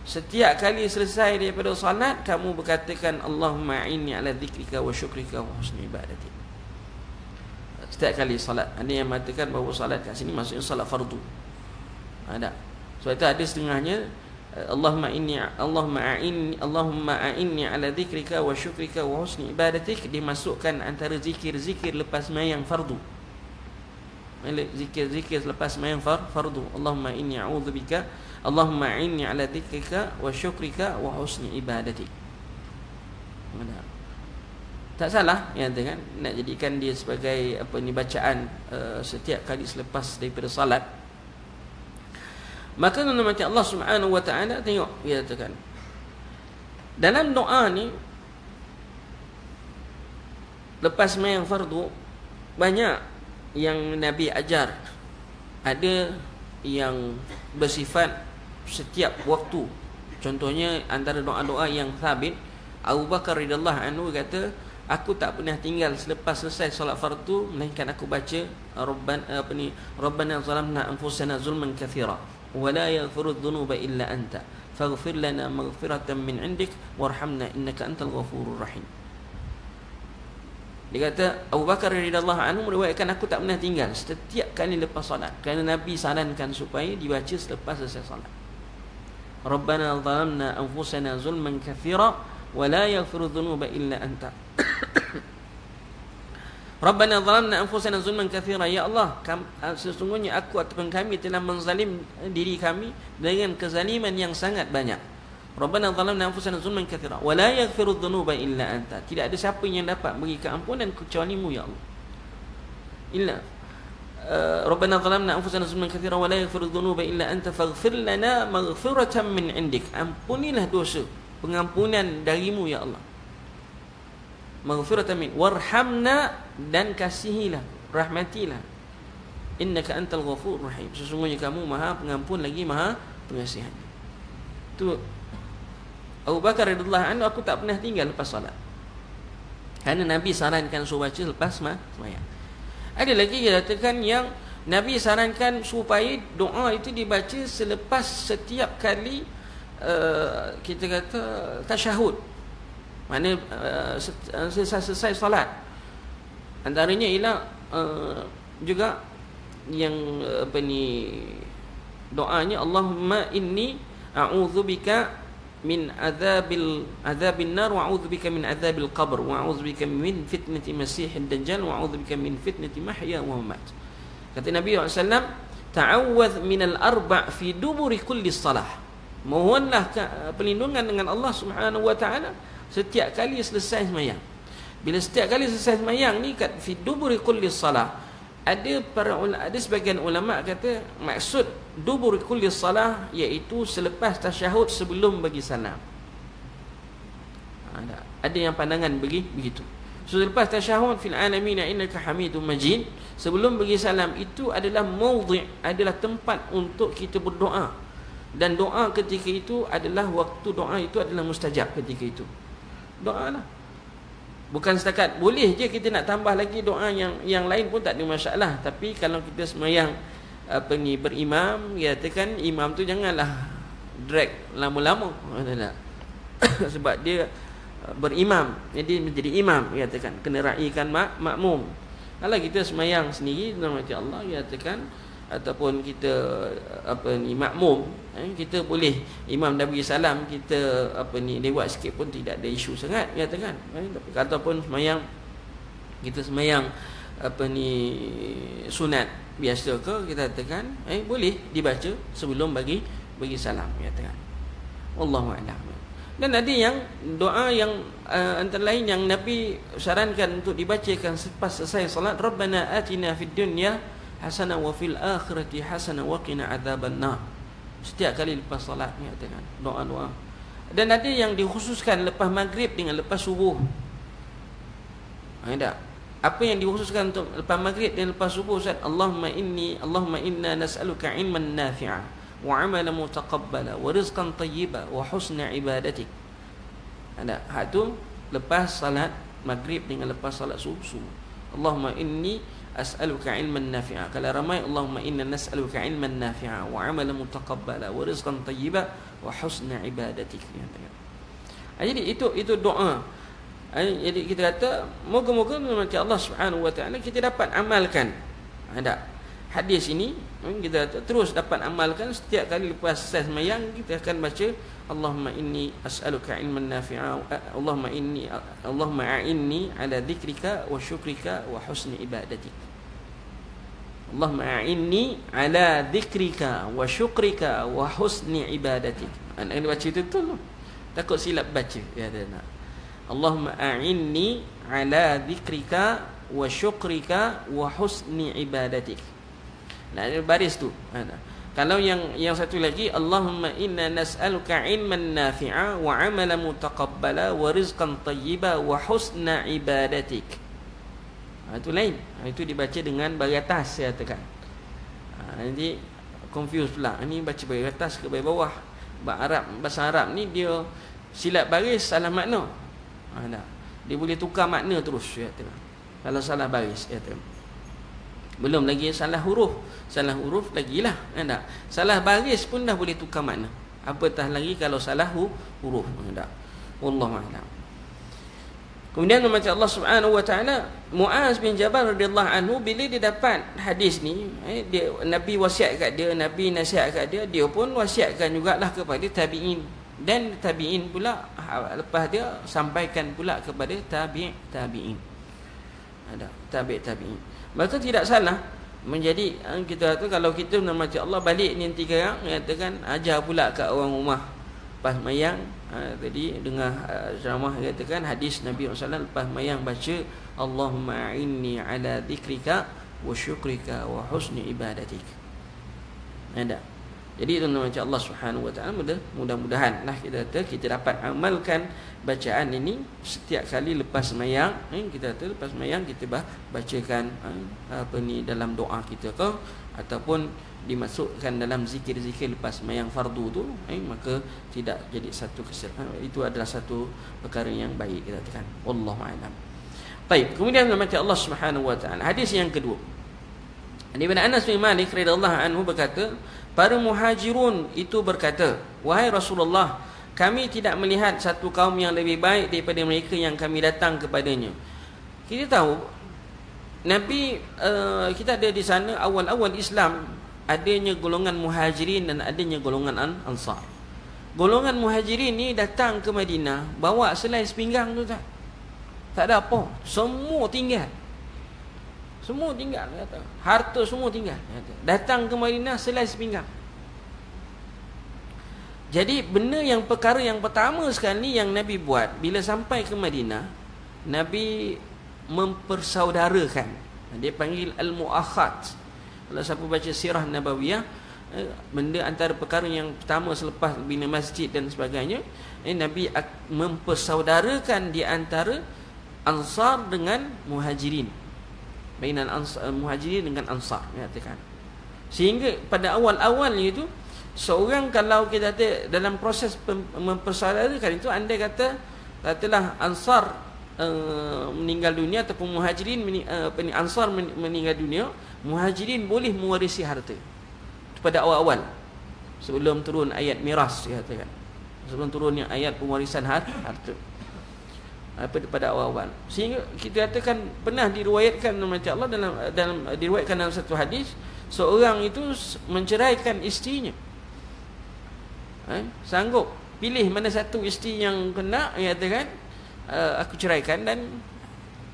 setiap kali selesai daripada salat kamu berkatakan Allahumma inni ala dzikrika wa syukrika wa husni ibadatik. Setiap kali salat. Ada yang mengatakan bahawa salat kat sini maksudnya salat fardu. Ada. Sebab itu ada setengahnya Allahumma a'inni ala dzikrika wa syukrika wa husni ibadatik, dimasukkan antara zikir-zikir lepas sembahyang fardu. Zikir-zikir lepas sembahyang fardu. Allahumma inni a'udzubika, Allahumma a'inni ala dzikrika wa syukrika wa husni ibadatik. Tak salah ya, kan? Nak jadikan dia sebagai apa ni bacaan setiap kali selepas daripada salat. Maka nama Allah Subhanahu Wa Taala, tengok dia katakan dalam doa ni lepas sembahyang fardu banyak yang Nabi ajar. Ada yang bersifat setiap waktu. Contohnya antara doa-doa yang sabit, Abu Bakar radhiyallahu anhu kata, aku tak pernah tinggal selepas selesai solat fardu melainkan aku baca Rabbana zalamna anfusana zulman katsira wa la yaghfiru dhunuba illa anta faghfir lana maghfiratan min 'indik warhamna innaka antal ghafurur rahim. Dia kata Abu Bakar radhiyallahu anhu meriwayatkan, aku tak pernah tinggal setiap kali lepas solat, kerana Nabi sarankan supaya dibaca selepas selesai solat. Rabbana zalamna anfusana zulman katsira wa la yaghfiru dhunuba illa anta. Rabbana zalamna anfusana zulman katsira, ya Allah, sesungguhnya aku ataupun kami telah menzalim diri kami dengan kezaliman yang sangat banyak. Rabbana zalamna anfusana zulman katsira wa la yaghfiru dhunuba illa anta. Tidak ada siapa yang dapat beri keampunan kecuali-Mu ya Allah. Illa Rabbana zalamna anfusana zulman katsira wa la yaghfiru dhunuba illa anta faghfir lana maghfiratan min 'indik. Ampunilah dosa, pengampunan darimu ya Allah. Maghfiratan min warhamna, dan kasihilah, rahmatilah. Innaka antal ghafurur rahim. Sesungguhnya kamu Maha Pengampun lagi Maha Pengasihan. Tu Abu Bakar radhiyallahu anhu, aku tak pernah tinggal lepas solat. Kerana Nabi sarankan suruh baca lepas sembahyang. Ada lagi yang katakan yang Nabi sarankan supaya doa itu dibaca selepas setiap kali kita kata tasyahud. Mana selesai solat. Antaranya ialah juga yang doanya Allahumma inni a'udzubika min adzabin nar wa a'udzubika min adzabil qabr wa a'udzubika min fitnati masiihid dajjal wa a'udzubika min fitnati mahya wa mamat. Kata Nabi SAW, ta'awwadz minal arba' fi duburi kulli salah. Mohonlah perlindungan dengan Allah Subhanahu wa taala setiap kali selesai sembahyang. Bila setiap kali selesai sembahyang ni kat fi duburi kulli salah, ada sebagian ulama kata maksud dubur kulli salah iaitu selepas tasyahud sebelum bagi salam. Ada yang pandangan begitu. So selepas tasyahud fil alamin innaka hamidum majid, sebelum bagi salam itu adalah maudhi', adalah tempat untuk kita berdoa. Dan doa ketika itu adalah waktu doa itu adalah mustajab ketika itu. Doalah. Bukan setakat boleh je kita nak tambah lagi doa yang lain pun tak ada masalah. Tapi kalau kita sembahyang berimam, katakan imam tu janganlah drag lama-lama. Sebab dia berimam, jadi menjadi imam, katakan kena raikan makmum. Kalau kita sembahyang sendiri nama Allah, katakan ataupun kita makmum, kita boleh imam dah bagi salam, kita lewat sikit pun tidak ada isu sangat, katakan. Ataupun sembahyang kita sembahyang sunat biasa ke, kita katakan boleh dibaca sebelum bagi salam, katakan. Wallahu a'lam. Dan ada yang doa yang antara lain yang Nabi sarankan untuk dibacakan selepas selesai salat, Rabbana atina fid dunya hasanah wa fil akhirati hasanah wa qina adzaban nar. Setiap kali lepas solat ni katakan doa-doa. Dan ada yang dikhususkan lepas maghrib dengan lepas subuh. Ada. Apa yang dikhususkan untuk lepas maghrib dan lepas subuh, Ustaz? Allahumma inna nas'aluka ilman nafi'a wa 'amalan mutaqabbala wa rizqan tayyiba wa husna ibadatik. Ada. Hak tu lepas salat maghrib dengan lepas salat subuh. Allahumma inni as'aluka ilman nafi'a. Kalau ramai Allahumma inna nas'aluka ilman nafi'a wa 'amalan mutaqabbala wa rizqan tayyiba wa husna ibadatik. Jadi itu doa. Jadi kita kata moga-moga macam Allah Subhanahu wa taala kita dapat amalkan. Ada hadis ini kita terus dapat amalkan setiap kali lepas selesai sembahyang kita akan baca Allahumma inni as'aluka ilman nafi'a Allahumma a'inni ala dzikrika wa syukrika wa husni ibadatik. Allahumma a'inni ala dzikrika wa syukrika wa husni ibadatik. Anak kena baca itu betul. Takut silap baca. Ya nak. Allahumma a'inni ala dzikrika wa syukrika wa husni ibadatik. Nah, baris tu. Kalau yang satu lagi, Allahumma inna nas'aluka ilman nafi'a wa 'amalan mutaqabbala wa rizqan tayyiba wa husna ibadatik. Itu lain. Itu dibaca dengan baris atas, saya katakan. Nanti confuse pula. Ini baca baris atas ke baris bawah. Bahasa Arab ni dia silap baris salah makna. Dia boleh tukar makna terus, saya katakan. Kalau salah baris, saya katakan. Belum lagi salah huruf. Salah huruf lagilah. Tak? Salah baris pun dah boleh tukar makna. Apatah lagi kalau salah huruf. Tak? Wallahu a'lam. Kemudian macam Allah Subhanahu wa taala, Muaz bin Jabal radhiyallahu anhu bila dia dapat hadis ni, Nabi wasiat kat dia, Nabi nasihat kat dia, dia pun wasiatkan jugalah kepada tabi'in. Dan tabi'in pula lepas dia sampaikan pula kepada tabi'in. Ada tabi'in. Maka tidak salah menjadi kita tu kalau kita macam Allah balik ni 3 orang katakan ajar pula kat orang rumah pas mayang tadi dengar ceramah katakan hadis Nabi SAW lepas mayang baca Allahumma inni ala dzikrika wa syukrika wa husni ibadatik. Ada. Jadi itu macam Allah Subhanahu wa taala mudah-mudahan lah kita dapat amalkan bacaan ini setiap kali lepas sembahyang. Kita kata lepas sembahyang kita bacakan dalam doa kita ke ataupun dimasukkan dalam zikir-zikir lepas sembahyang fardu tu, maka tidak jadi satu kesalahan. Itu adalah satu perkara yang baik kita katakan. Wallahu a'lam. Baik, kemudian macam Allah Subhanahu wa taala. Hadis yang kedua. Ibn Anas bin Malik radhiyallahu anhu berkata, para muhajirun itu berkata, wahai Rasulullah, kami tidak melihat satu kaum yang lebih baik daripada mereka yang kami datang kepadanya. Kita tahu Nabi kita ada di sana awal-awal Islam, adanya golongan muhajirin dan adanya golongan ansar. Golongan muhajirin ni datang ke Madinah bawa selai sepinggang tu tak ada apa, semua tinggal. Semua tinggal, kata. Harta semua tinggal, kata. Datang ke Madinah selai sepinggang. Jadi perkara yang pertama sekali yang Nabi buat bila sampai ke Madinah, Nabi mempersaudarakan. Dia panggil al-mu'akhat. Kalau siapa baca sirah Nabawiyah, benda antara perkara yang pertama selepas bina masjid dan sebagainya, Nabi mempersaudarakan di antara Ansar dengan Muhajirin, bainal Muhajirin dengan Ansar, katakan. Sehingga pada awal-awalnya itu, seorang kalau kita kata dalam proses mempersaudarakan itu, andai katalah Ansar meninggal dunia ataupun Muhajirin Ansar meninggal dunia, Muhajirin boleh mewarisi harta pada awal-awal sebelum turun ayat miras, katakan, sebelum turunnya ayat pewarisan harta pada awal-awal. Sehingga kita katakan pernah diriwayatkan macam Allah dalam diriwayatkan dalam satu hadis, seorang itu menceraikan isterinya. Sanggup pilih mana satu isteri yang kena, katakan, aku ceraikan dan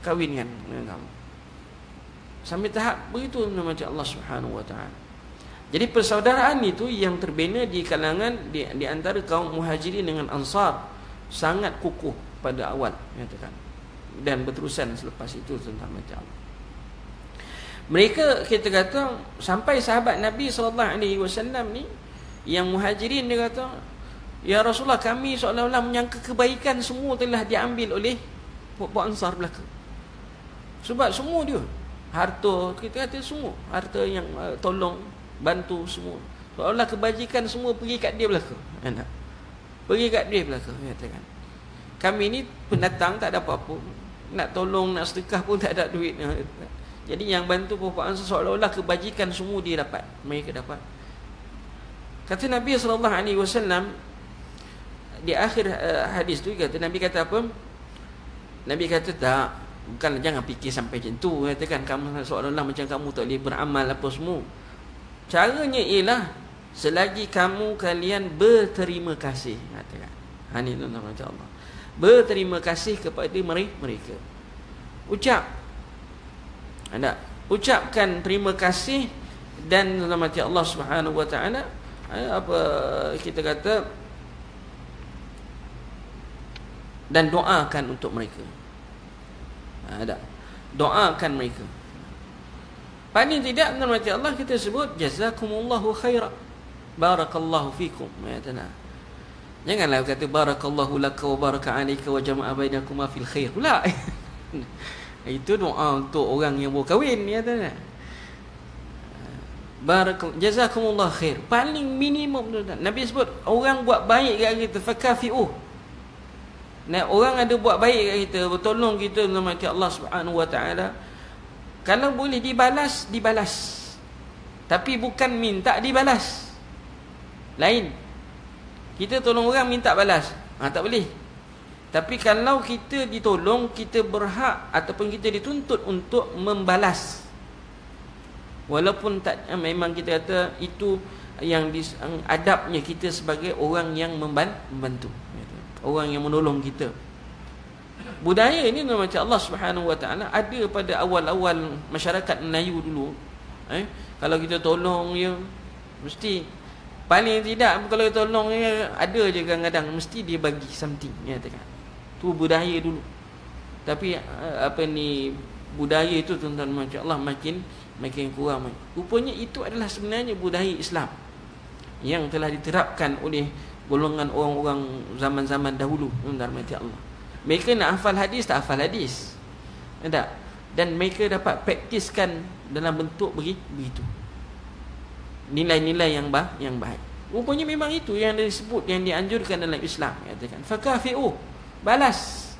kahwinkan dengan kamu. Sampai tahap begitu macam Allah Subhanahu wa taala. Jadi persaudaraan itu yang terbina di kalangan di antara kaum Muhajirin dengan Ansar sangat kukuh pada awal, katakan, dan berterusan selepas itu tentang macam Allah. Mereka, kita kata, sampai sahabat Nabi SAW ni yang Muhajirin, dia kata, ya Rasulullah, kami seolah-olah menyangka kebaikan semua telah diambil oleh puak-puak Ansar belaka. Sebab semua dia harta, kita kata semua harta yang tolong bantu semua, seolah kebajikan semua pergi kat dia belaka. Pergi kat dia belaka, katakan. Kami ni pendatang, tak ada apa-apa, nak tolong, nak sedekah pun tak ada duit. Jadi yang bantu puak-puak Ansar seolah-olah kebajikan semua dia dapat, mereka dapat. Kata Nabi SAW di akhir hadis tu, kata Nabi kata apa? Nabi kata tak, bukan, jangan fikir sampai macam tu, katakan kamu seolah-olah macam kamu tak boleh beramal apa semua. Caranya ialah selagi kalian berterima kasih, katakan. Ini tu nama Allah. Berterima kasih kepada mereka. Ucapkan terima kasih dan nama Allah Subhanahu wa taala, apa kita kata, dan doakan untuk mereka. Doakan mereka. Paling tidak nama Allah kita sebut jazakumullahu khaira, barakallahu fikum, janganlah kata barakallahu laka wa baraka alayka wa jama'a bainakuma fil khair pula. Itu doa untuk orang yang baru kahwin, kata. Jazakumullah khair, paling minimum tu. Nabi sebut orang buat baik kat kita, fakafi'uh. Nah, orang ada buat baik kat kita, bertolong kita nama Allah Subhanahu wa taala, kalau boleh dibalas, tapi bukan minta dibalas. Lain. Kita tolong orang minta balas, tak boleh. Tapi kalau kita ditolong, kita berhak ataupun kita dituntut untuk membalas. Walaupun tak, memang kita kata itu yang adabnya kita sebagai orang yang membantu, orang yang menolong kita. Budaya ini macam Allah Subhanahu wa taala ada pada awal-awal masyarakat Melayu dulu. Kalau kita tolong dia, mesti paling tidak kalau kita tolong dia, ada je kadang-kadang mesti dia bagi something, katakan. Tu budaya dulu. Tapi budaya itu tuan-tuan macam Allah makin kurang. Rupanya itu adalah sebenarnya budaya Islam yang telah diterapkan oleh golongan orang-orang zaman-zaman dahulu, tuan-tuan macam Allah. Mereka nak hafal hadis, tak hafal hadis. Tak? Dan mereka dapat praktiskan dalam bentuk begitu. Nilai-nilai yang baik. Rupanya memang itu yang disebut, yang dianjurkan dalam Islam, katakan. Fakafi'u, balas.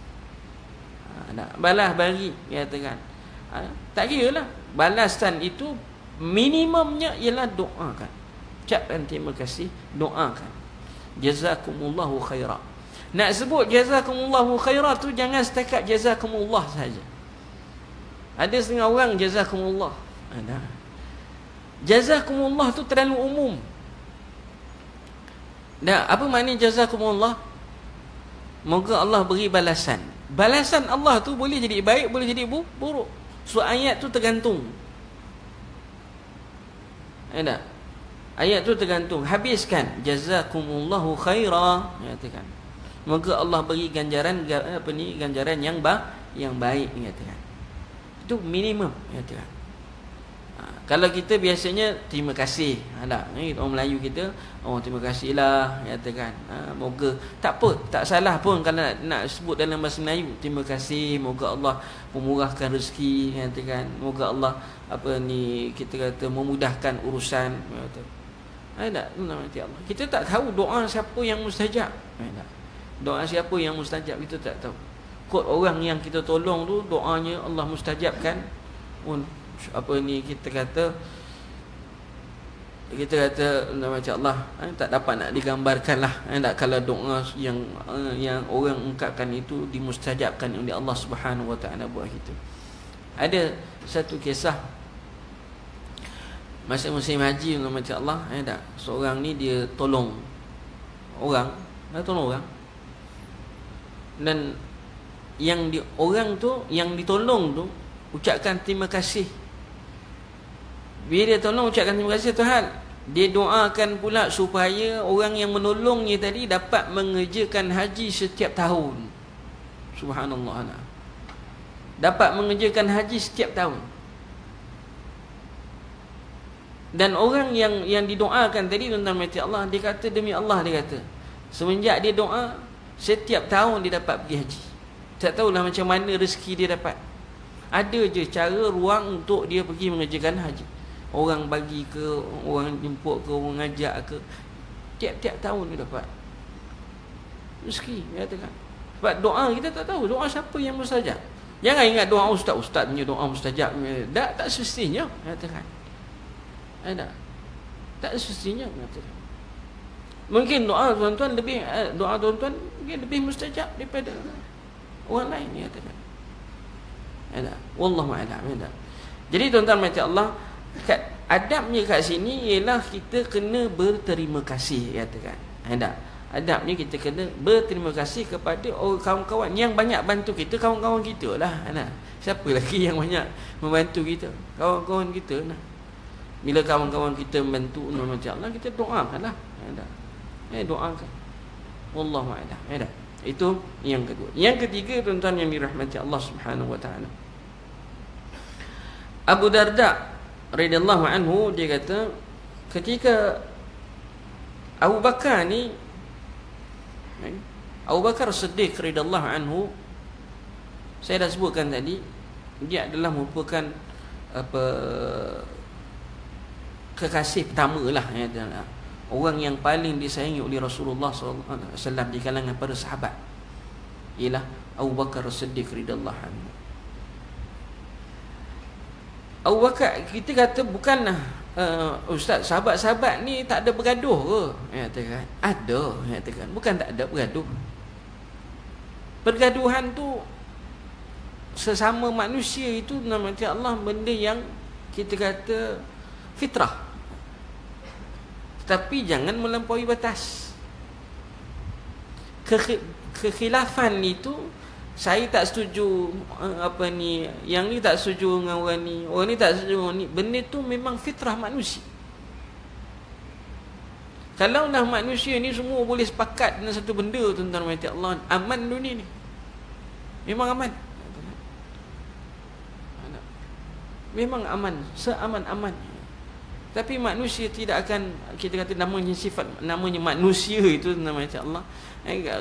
Balas bagi, katakan. Tak kira lah. Balasan itu minimumnya ialah doakan. Ucapkan terima kasih, doakan. Jazakumullahu khaira. Nak sebut jazakumullahu khaira tu jangan setakat jazakumullah saja. Ada setengah orang jazakumullah. Jazakumullah tu terlalu umum. Dah, apa makna jazakumullah? Moga Allah beri balasan. Balasan Allah tu boleh jadi baik, boleh jadi buruk. So ayat tu tergantung. Ada. Ayat tu tergantung. Habiskan jazakumullahu khaira, katakan. Moga Allah beri ganjaran ganjaran yang baik, katakan. Itu minimum, katakan. Kalau kita biasanya terima kasih. Orang Melayu kita, terima kasihlah, katakan. Moga tak apa, tak salah pun kalau nak sebut dalam bahasa Melayu, terima kasih, moga Allah memurahkan rezeki, katakan. Moga Allah kita kata memudahkan urusan, kata. Allah. Kita tak tahu doa siapa yang mustajab. Doa siapa yang mustajab kita tak tahu. Kod orang yang kita tolong tu doanya Allah mustajabkan. Kita kata macam Allah tak dapat nak digambarkan lah. Kalau doa yang orang ungkapkan itu dimustajabkan oleh Allah Subhanahu Wa Taala buat kita. Ada satu kisah masa musim haji, macam Allah, seorang ni dia tolong orang, dan orang tu yang ditolong tu ucapkan terima kasih. Bila dia tolong ucapkan terima kasih Tuhan, dia doakan pula supaya orang yang menolongnya tadi dapat mengerjakan haji setiap tahun. Subhanallah. Dapat mengerjakan haji setiap tahun. Dan orang yang didoakan tadi, tuan-tuan mati Allah, dia kata demi Allah, dia kata semenjak dia doa, setiap tahun dia dapat pergi haji. Tak tahulah macam mana rezeki dia dapat. Ada je cara ruang untuk dia pergi mengerjakan haji. Orang bagi ke, orang jemput ke, orang ngajak ke, tiap-tiap tahun dia dapat rezeki, katakan. Sebab doa kita tak tahu doa siapa yang mustajab. Jangan ingat doa ustaz punya doa mustajab. Tak semestinya, katakan. Tak semestinya, katakan. Mungkin doa tuan-tuan mungkin lebih mustajab daripada orang lain, katakan. Wallahu a'lam. Jadi tuan-tuan macam Allah, adabnya kat sini ialah kita kena berterima kasih, katakan. Adabnya kita kena berterima kasih kepada kawan-kawan yang banyak bantu kita, kawan-kawan kita lah. Siapa lagi yang banyak membantu kita? Kawan-kawan kita lah. Bila kawan-kawan kita membantu macam Allah, kita doakanlah. Doakan. Wallahu a'lam. Itu yang kedua. Yang ketiga, tuan-tuan yang dirahmati Allah Subhanahu Wa Taala, Abu Darda radhiyallahu anhu, dia kata ketika Abu Bakar ni, Abu Bakar Siddiq radhiyallahu anhu, saya dah sebutkan tadi, dia adalah merupakan kekasih pertama lah, orang yang paling disayangi oleh Rasulullah SAW di kalangan para sahabat ialah Abu Bakar Siddiq radhiyallahu anhu. Abu Bakar, kita kata bukanlah ustaz, sahabat-sahabat ni tak ada bergaduh ke? Katakan ada, katakan bukan tak ada bergaduh. Pergaduhan tu sesama manusia itu namanya Allah, benda yang kita kata fitrah, tetapi jangan melampaui batas. Kekhilafan itu, saya tak setuju yang ni tak setuju dengan orang ni tak setuju dengan ni. Benda tu memang fitrah manusia. Kalaulah manusia ni semua boleh sepakat dengan satu benda, tuan-tuan mati Allah, aman dunia ni. Memang aman. Memang aman, seaman-aman. Tapi manusia tidak akan, kita kata namanya sifat, namanya manusia itu namanya Allah.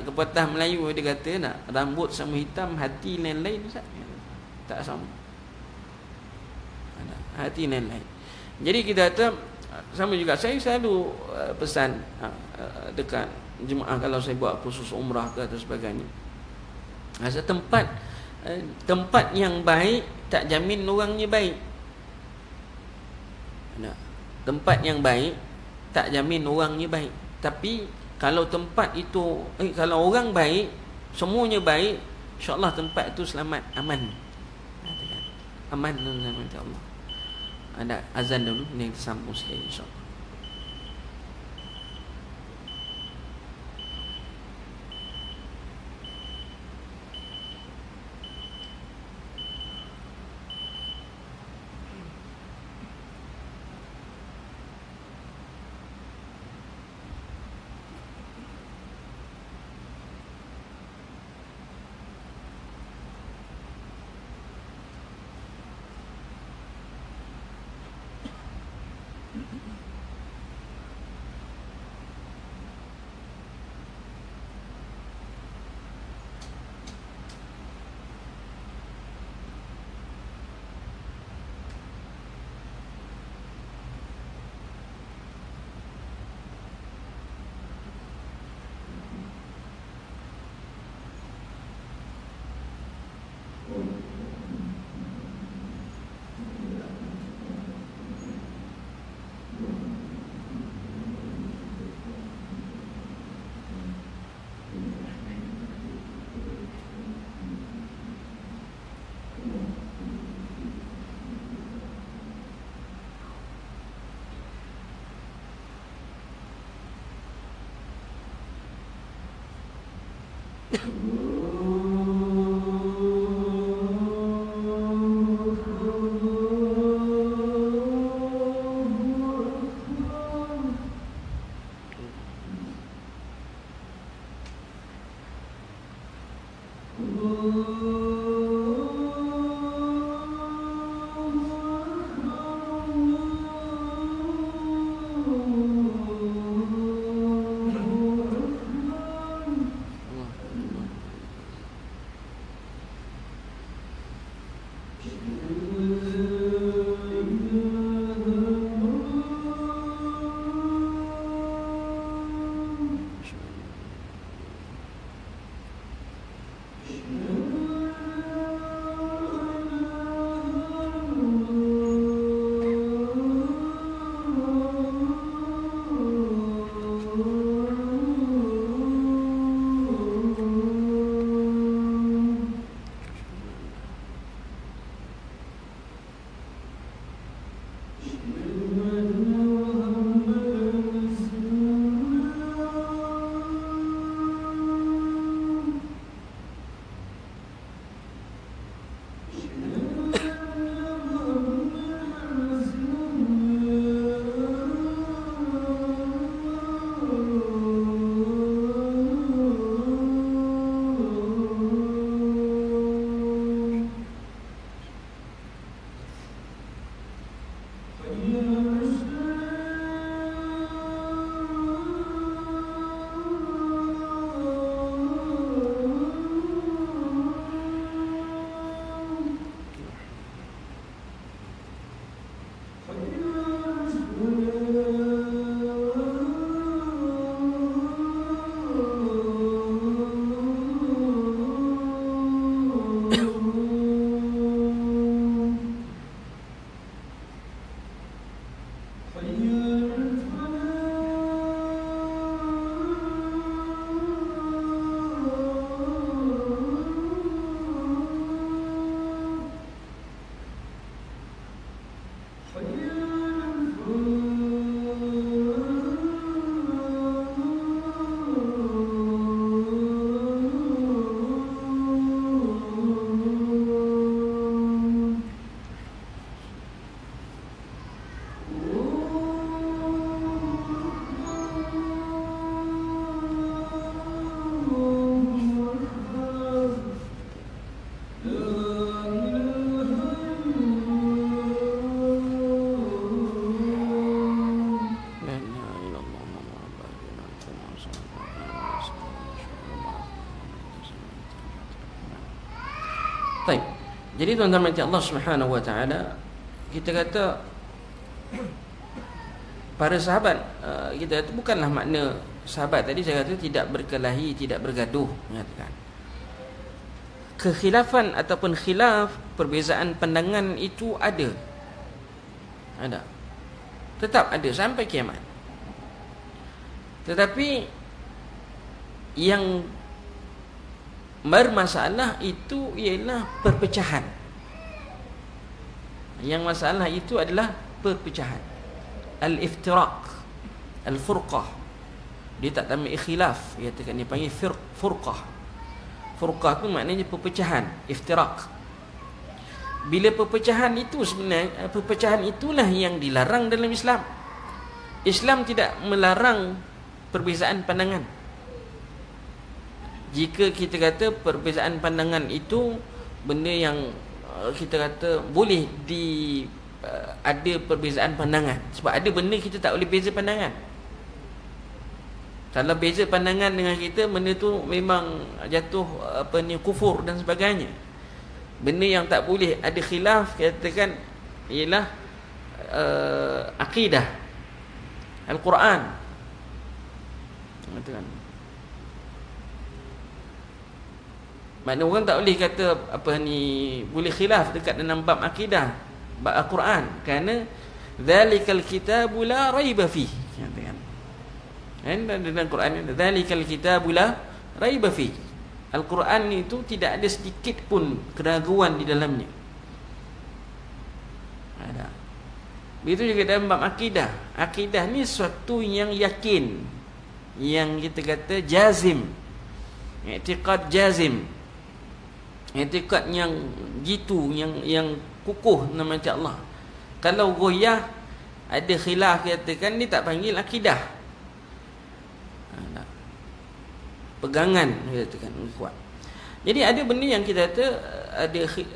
Pepatah Melayu dia kata nak rambut sama hitam, hati lain-lain, tak sama. Hati lain-lain. Jadi kita kata sama juga, saya selalu pesan dekat jemaah kalau saya buat khusus umrah ke atau sebagainya. Tempat tempat yang baik tak jamin orangnya baik. Tempat yang baik tak jamin orangnya baik. Tapi kalau tempat itu kalau orang baik, semuanya baik, insya-Allah tempat itu selamat, aman. Aman dengan Allah. Ada azan dulu, ni kita sambung sekali insya-Allah. Baik. Jadi tuan-tuan dan Allah Subhanahu wa taala, kita kata para sahabat, kita kata bukanlah makna sahabat tadi saya kata tidak berkelahi, tidak bergaduh, menyatakan. kekhilafan ataupun khilaf, perbezaan pandangan itu ada. Tetap ada sampai kiamat. Tetapi yang bermasalah itu ialah perpecahan. Yang masalah itu adalah perpecahan. Al-iftiraq, al-furqah. Dia tak nama khilaf, dia panggil furqah. Furqah tu maknanya perpecahan, iftiraq. Bila perpecahan itu sebenarnya, perpecahan itulah yang dilarang dalam Islam. Islam tidak melarang perbezaan pandangan. Jika kita kata perbezaan pandangan itu benda yang kita kata boleh ada perbezaan pandangan, sebab ada benda kita tak boleh beza pandangan. Kalau beza pandangan dengan kita, benda tu memang jatuh kufur dan sebagainya. Benda yang tak boleh ada khilaf, katakan ialah akidah, Al-Quran. Katakan makna orang tak boleh kata boleh khilaf dekat dalam bab akidah, bab Al-Quran, kerana zalikal kitabu la raiba fi. Dalam Quran zalikal kitabu la raiba fi. Al-Quran itu tidak ada sedikit pun keraguan di dalamnya. Begitu juga dalam bab akidah. Akidah ni suatu yang yakin, yang kita kata jazim, i'tiqad jazim, i'tiqad yang gitu, yang kukuh nama Allah. Kalau goyah, ada khilaf, katakan ni tak panggil akidah. Pegangan, katakan kuat. Jadi ada benda yang kita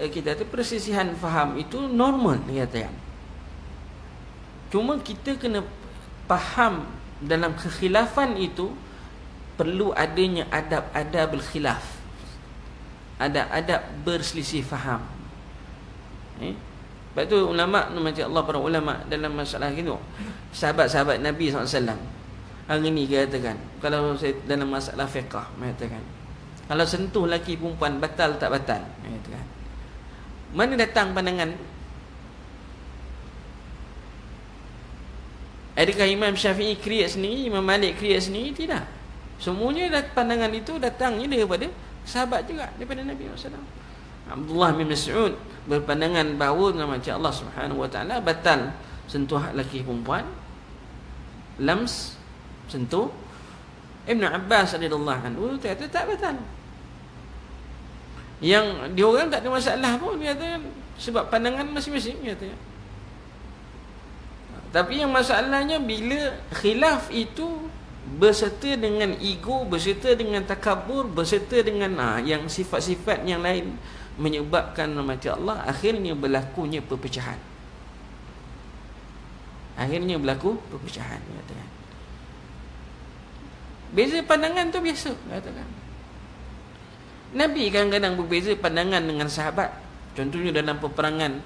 kata persisihan faham itu normal, katakan. Cuma kita kena faham dalam kekhilafan itu perlu adanya adab-adab khilaf, adab berselisih faham. Sebab tu ulama, macam Allah, para ulama dalam masalah itu, sahabat-sahabat Nabi SAW hari ni katakan, kalau saya dalam masalah fiqah, mengatakan kalau sentuh lelaki perempuan batal tak batal, katakan mana datang pandangan? Adakah Imam Syafi'i create sendiri, Imam Malik create sendiri? Tidak. Semuanya pandangan itu datangnya daripada sahabat juga, daripada Nabi SAW. Abdullah bin Mas'ud berpandangan bahawa nama Allah Subhanahu wa taala batal sentuh lelaki perempuan, lams, sentuh. Ibn Abbas radhiyallahu anhu kata tak batal. Yang dia orang tak ada masalah pun, dia kata, sebab pandangan masing-masing, dia kata. Tapi yang masalahnya bila khilaf itu berserta dengan ego, berserta dengan takabur, berserta dengan yang sifat-sifat yang lain, menyebabkan macam Allah, akhirnya berlakunya perpecahan. Akhirnya berlaku perpecahan, katakan. Beza pandangan tu biasa, katakan. Nabi kadang-kadang berbeza pandangan dengan sahabat. Contohnya dalam peperangan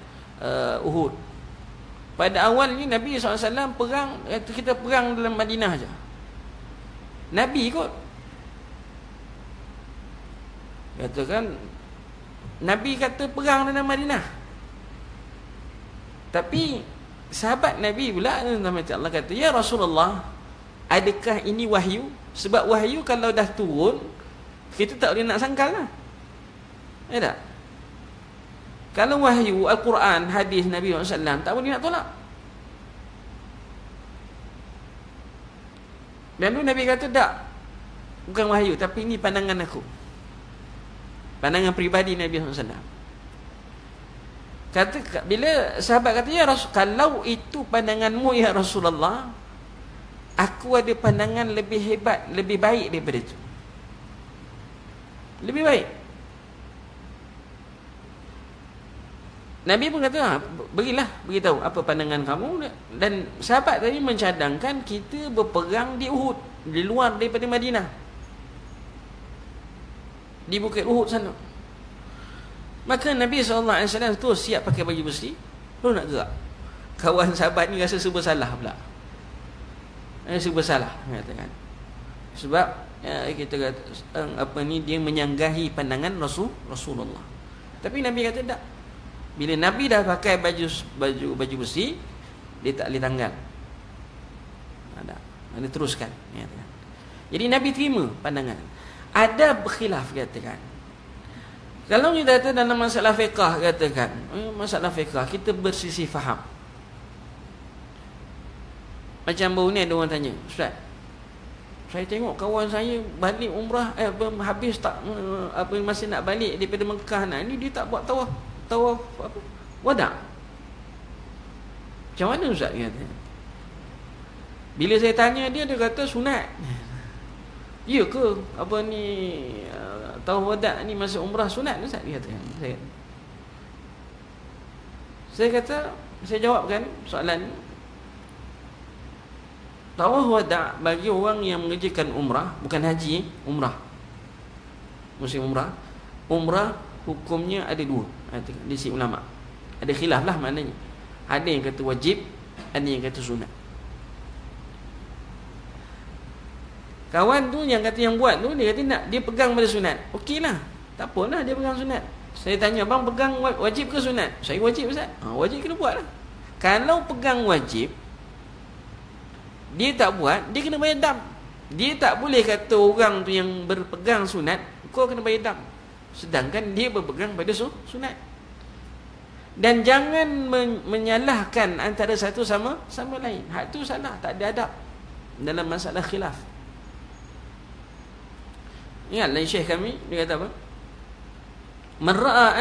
Uhud. Pada awalnya Nabi SAW perang, kita perang dalam Madinah saja. Nabi kot, katakan, Nabi kata perang dalam Madinah. Tapi sahabat Nabi pula, macam Allah kata, ya Rasulullah, adakah ini wahyu? Sebab wahyu kalau dah turun, kita tak boleh nak sangkal lah. Ya tak? Kalau wahyu, Al-Quran, hadis Nabi SAW, tak boleh nak tolak. Dan tu Nabi kata, tak, bukan wahyu, tapi ini pandangan aku, pandangan peribadi Nabi SAW. Kata, bila sahabat kata, ya Rasul, kalau itu pandanganmu ya Rasulullah, aku ada pandangan lebih hebat, lebih baik daripada itu. Lebih baik. Nabi pun kata, berilah, beritahu apa pandangan kamu. Dan sahabat tadi mencadangkan kita berperang di Uhud, di luar daripada Madinah, di bukit Uhud sana. Maka Nabi SAW tu siap pakai baju besi, baru nak gerak. Kawan sahabat ni rasa serba salah pula. Serba salah, katakan. Sebab kita kata dia menyanggahi pandangan Rasulullah. Tapi Nabi kata tak. Bila Nabi dah pakai baju besi, dia tak boleh tanggal. Ada teruskan. Jadi Nabi terima pandangan. Ada berkhilaf katakan. Kalau kita kata dalam masalah fiqah katakan, masalah fiqah kita bersisi faham. Macam baru ni ada orang tanya, Ustaz, saya tengok kawan saya balik umrah habis tak masih nak balik daripada Mekah ni dia tak buat tawaf apa? Wada'. Macam mana Ustaz kata? Bila saya tanya dia kata sunat. Ya ke tawaf wada' ni masa umrah sunat Ustaz dia kata. Saya jawabkan soalan ni. Tawaf wada' bagi orang yang mengerjakan umrah, bukan haji, umrah. Musim umrah. Umrah hukumnya ada dua. Di sisi ulama. Ada khilaf lah maknanya. Ada yang kata wajib, ada yang kata sunat. Kawan tu yang kata yang buat tu, dia kata nak dia pegang pada sunat. Okeylah. Tak apalah dia pegang sunat. Saya tanya, bang pegang wajib ke sunat? Saya wajib Ustaz. Wajib kena buat lah. Kalau pegang wajib, dia tak buat, dia kena bayar dam. Dia tak boleh kata orang tu yang berpegang sunat, kau kena bayar dam. Sedangkan dia berpegang pada sunat. Dan jangan menyalahkan antara satu sama lain. Hak tu salah, tak ada adab dalam masalah khilaf. Ingat lain syekh kami, dia kata apa? Man ra'a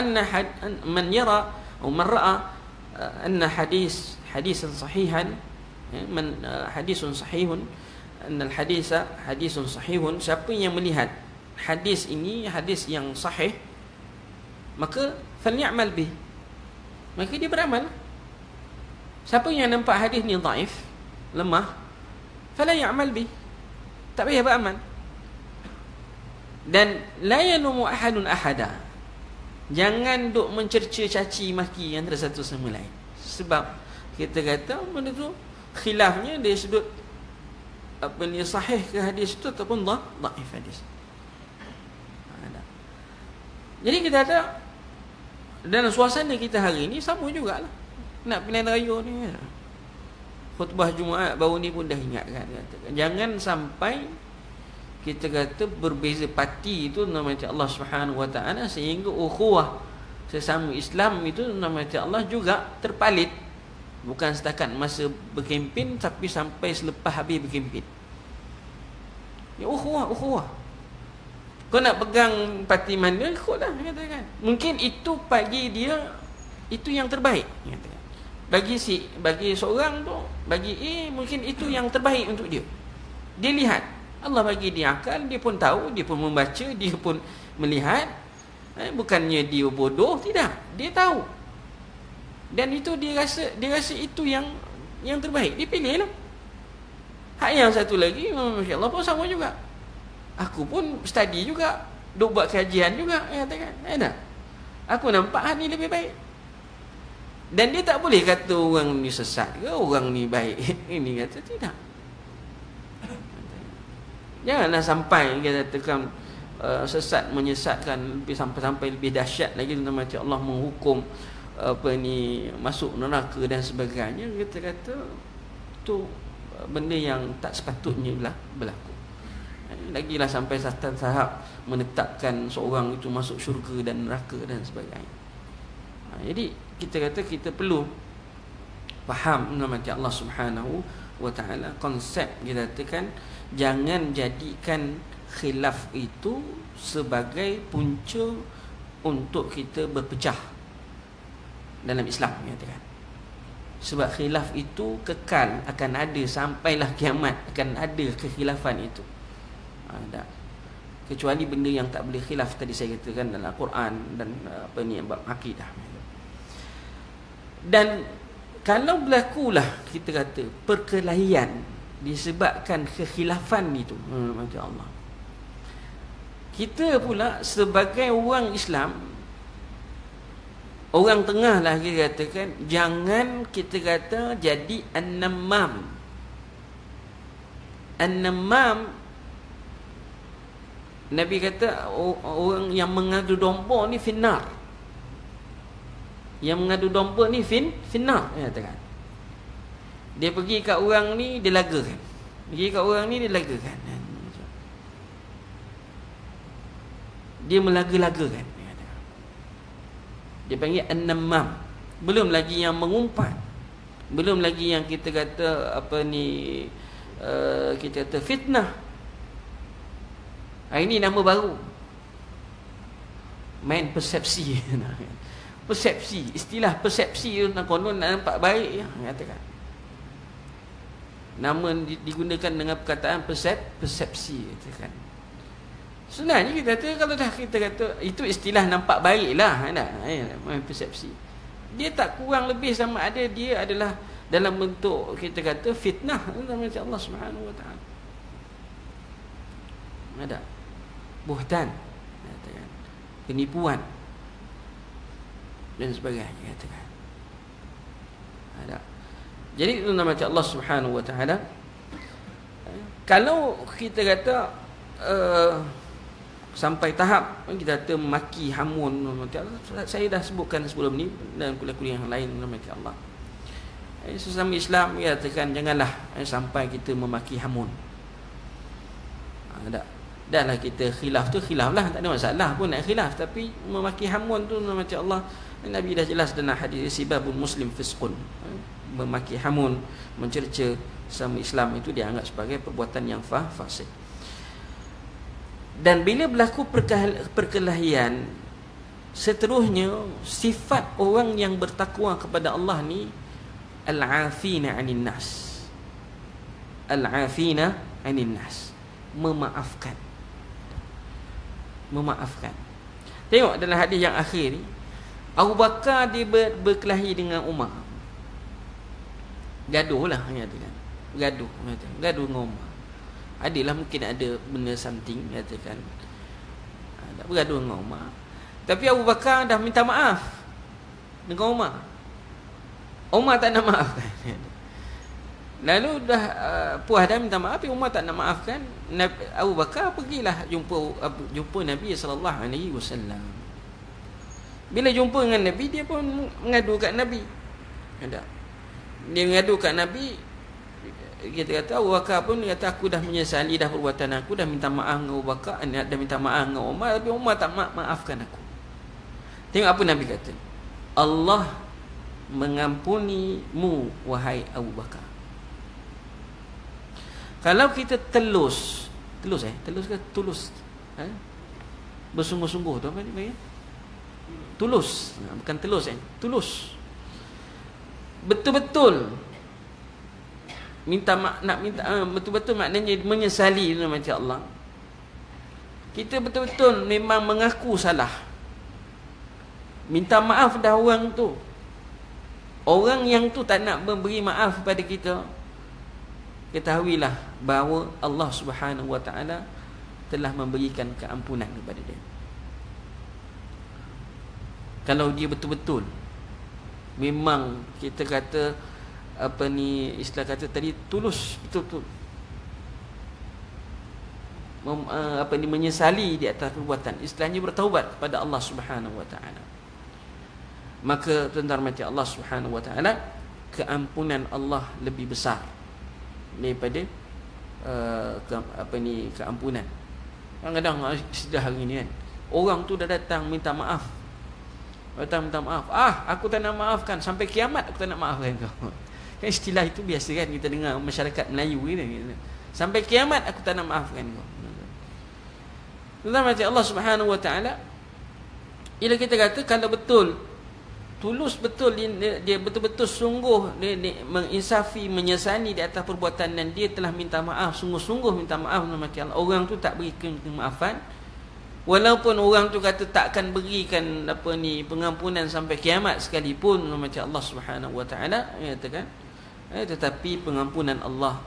anna hadisan sahihan, hadisun sahihun, annal hadisa hadisun sahihun, siapa yang melihat hadis ini hadis yang sahih, maka falyamal bih, maka dia beramal. Siapa yang nampak hadis ni dhaif, lemah, fala ya'mal bih, tak payah beramal. Dan la yanumu ahadun ahada, jangan duk mencerca caci maki antara satu sama lain. Sebab kita kata benda tu khilafnya dari sudut sahih ke hadis itu ataupun dhaif hadis. Jadi kita kata dalam suasana kita hari ni sama jugalah. Nak pilihan raya ni, khutbah Jumaat baru ni pun dah ingatkan, jangan sampai kita kata berbeza parti itu nama Allah Subhanahu Wa Taala, sehingga ukhuwah sesama Islam itu nama Allah juga terpalit. Bukan setakat masa berkempen, tapi sampai selepas habis berkempen. Ya ukhuwah. Kau nak pegang parti mana, ikutlah, katakan. Mungkin itu bagi dia itu yang terbaik, katakan. Bagi seorang tu, bagi A mungkin itu yang terbaik untuk dia. Dia lihat, Allah bagi dia akal, dia pun tahu, dia pun membaca, dia pun melihat. Bukannya dia bodoh, tidak. Dia tahu. Dan itu dia rasa itu yang terbaik. Dia pilih lah. Hak yang satu lagi, masya-Allah pun sama juga. Aku pun study juga, duk buat kajian juga, katakan. Tak? Aku nampak hak ni lebih baik. Dan dia tak boleh kata orang ni sesat ke, orang ni baik. Ini kata tidak. Janganlah sampai kita katakan sesat menyesatkan sampai lebih dahsyat lagi, tentang macam Allah menghukum masuk neraka dan sebagainya. Kita kata tu benda yang tak sepatutnya berlaku. Lagilah sampai tahap menetapkan seorang itu masuk syurga dan neraka dan sebagainya. Jadi kita kata kita perlu faham macam Allah Subhanahu Wa Taala, konsep kita katakan jangan jadikan khilaf itu sebagai punca untuk kita berpecah dalam Islam, katakan. Sebab khilaf itu kekal, akan ada sampailah kiamat, akan ada kekhilafan itu. Kecuali benda yang tak boleh khilaf, tadi saya katakan dalam Al-Quran dan bab akidah. Dan kalau berlakulah kita kata perkelahian disebabkan kekhilafan itu, Masya Allah, kita pula sebagai orang Islam, orang tengah lah kita katakan, jangan kita kata jadi an-namam. An-namam Nabi kata orang yang mengadu domba ni finnar. Yang mengadu domba ni finnar, dia katakan. Dia pergi kat orang ni, dia lagakan. Pergi kat orang ni, dia lagakan. Dia melaga-lagakan. Dia panggil an-nammam. Belum lagi yang mengumpat. Belum lagi yang kita kata apa ni, kita kata fitnah. Ini nama baru. Main persepsi. Persepsi, istilah persepsi tu konon nak nampak baik ya, katakan. Nama digunakan dengan perkataan persepsi, katakan. Sebenarnya kita kata, kalau dah kita kata itu istilah nampak baiklah, main persepsi. Dia tak kurang lebih sama ada dia adalah dalam bentuk kita kata fitnah macam Allah Subhanahu Wa Taala. Ada buhtan, katakan, penipuan dan sebagainya, katakan. Ada. Jadi itu nama Allah Subhanahu Wa Taala. Kalau kita kata sampai tahap kita kata maki hamun, saya dah sebutkan sebelum ni dalam kuliah-kuliah yang lain nama Allah. Sesama Islam katakan janganlah sampai kita memaki hamun. Ada. Dahlah kita khilaf tu khilaf lah, tak ada masalah pun nak khilaf, tapi memaki hamun tu nama Allah. Nabi dah jelas dalam hadis sibabul muslim fisqun. Memaki hamun, mencerca sama Islam itu dianggap sebagai perbuatan yang fasik. Dan bila berlaku perkelahian, seterusnya sifat orang yang bertakwa kepada Allah ni al-afina 'anil nas. Al-afina 'anil nas, memaafkan. Memaafkan. Tengok dalam hadis yang akhir ni, Abu Bakar dia berkelahi dengan Umar. Gaduh lah, katakan. Gaduh dengan Umar. Adalah mungkin ada benda something, katakan. Tak bergaduh dengan Umar. Tapi Abu Bakar dah minta maaf dengan Umar. Umar tak nak maafkan. Lalu dah puas dah minta maaf, tapi Umar tak nak maafkan. Abu Bakar pergilah jumpa Nabi SAW. Bila jumpa dengan Nabi, dia pun mengadu kat Nabi. Ada. Dia mengadu kat Nabi. Kita kata Abu Bakar pun kata aku dah menyesali dah perbuatan aku, dah minta maaf dengan Abu Bakar, dah minta maaf dengan Umar, tapi Umar tak maafkan aku. Tengok apa Nabi kata. Allah mengampunimu wahai Abu Bakar. Kalau kita telus ke tulus? Bersungguh-sungguh tu apa dia panggil? Tulus, bukan telus tulus. Betul-betul betul-betul maknanya menyesali macam Allah. Kita betul-betul memang mengaku salah. Minta maaf dah orang tu. Orang yang tu tak nak memberi maaf kepada kita, ketahuilah bahawa Allah Subhanahu Wa Taala telah memberikan keampunan kepada dia. Kalau dia betul-betul memang kita kata apa ni istilah kata tadi tulus betul-betul menyesali di atas perbuatan, istilahnya bertaubat kepada Allah Subhanahu Wa Taala, maka tuan-tuan mati Allah Subhanahu Wa Taala, keampunan Allah lebih besar daripada keampunan. Kadang-kadang sudah hari ni kan, orang tu dah datang minta maaf. Minta maaf. Aku tak nak maafkan sampai kiamat, aku tak nak maafkan kau. Kan istilah itu biasa kan kita dengar masyarakat Melayu ni. Sampai kiamat aku tak nak maafkan kau. Tuan-tuan Allah Subhanahu Wa Taala, bila kita kata kalau betul tulus betul dia betul-betul sungguh dia menginsafi, menyesali di atas perbuatan dan dia telah minta maaf, sungguh-sungguh minta maaf kepada Allah, orang tu tak berikan kemaafan, walaupun orang tu kata takkan berikan pengampunan sampai kiamat sekalipun macam Allah Subhanahu Wa Taala, katakan, tetapi pengampunan Allah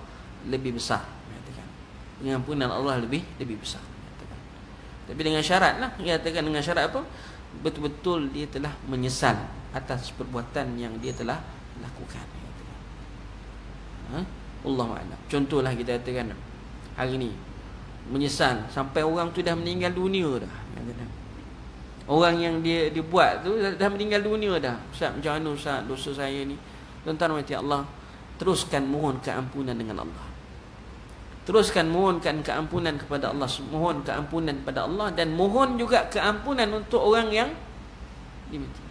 lebih besar, katakan. Pengampunan Allah lebih besar, katakan. Tapi dengan syarat lah, katakan, dengan syarat apa? Betul-betul dia telah menyesal atas perbuatan yang dia telah lakukan. Allahu a'lam. Contohlah kita katakan hari ni menyesal sampai orang tu dah meninggal dunia dah. Orang yang dia buat tu dah meninggal dunia dah. Ustaz, macam mana Ustaz, dosa saya ni? Tuan-tuan mati Allah, teruskan mohon keampunan dengan Allah. Teruskan mohonkan keampunan kepada Allah, mohon keampunan kepada Allah, dan mohon juga keampunan untuk orang yang dimati.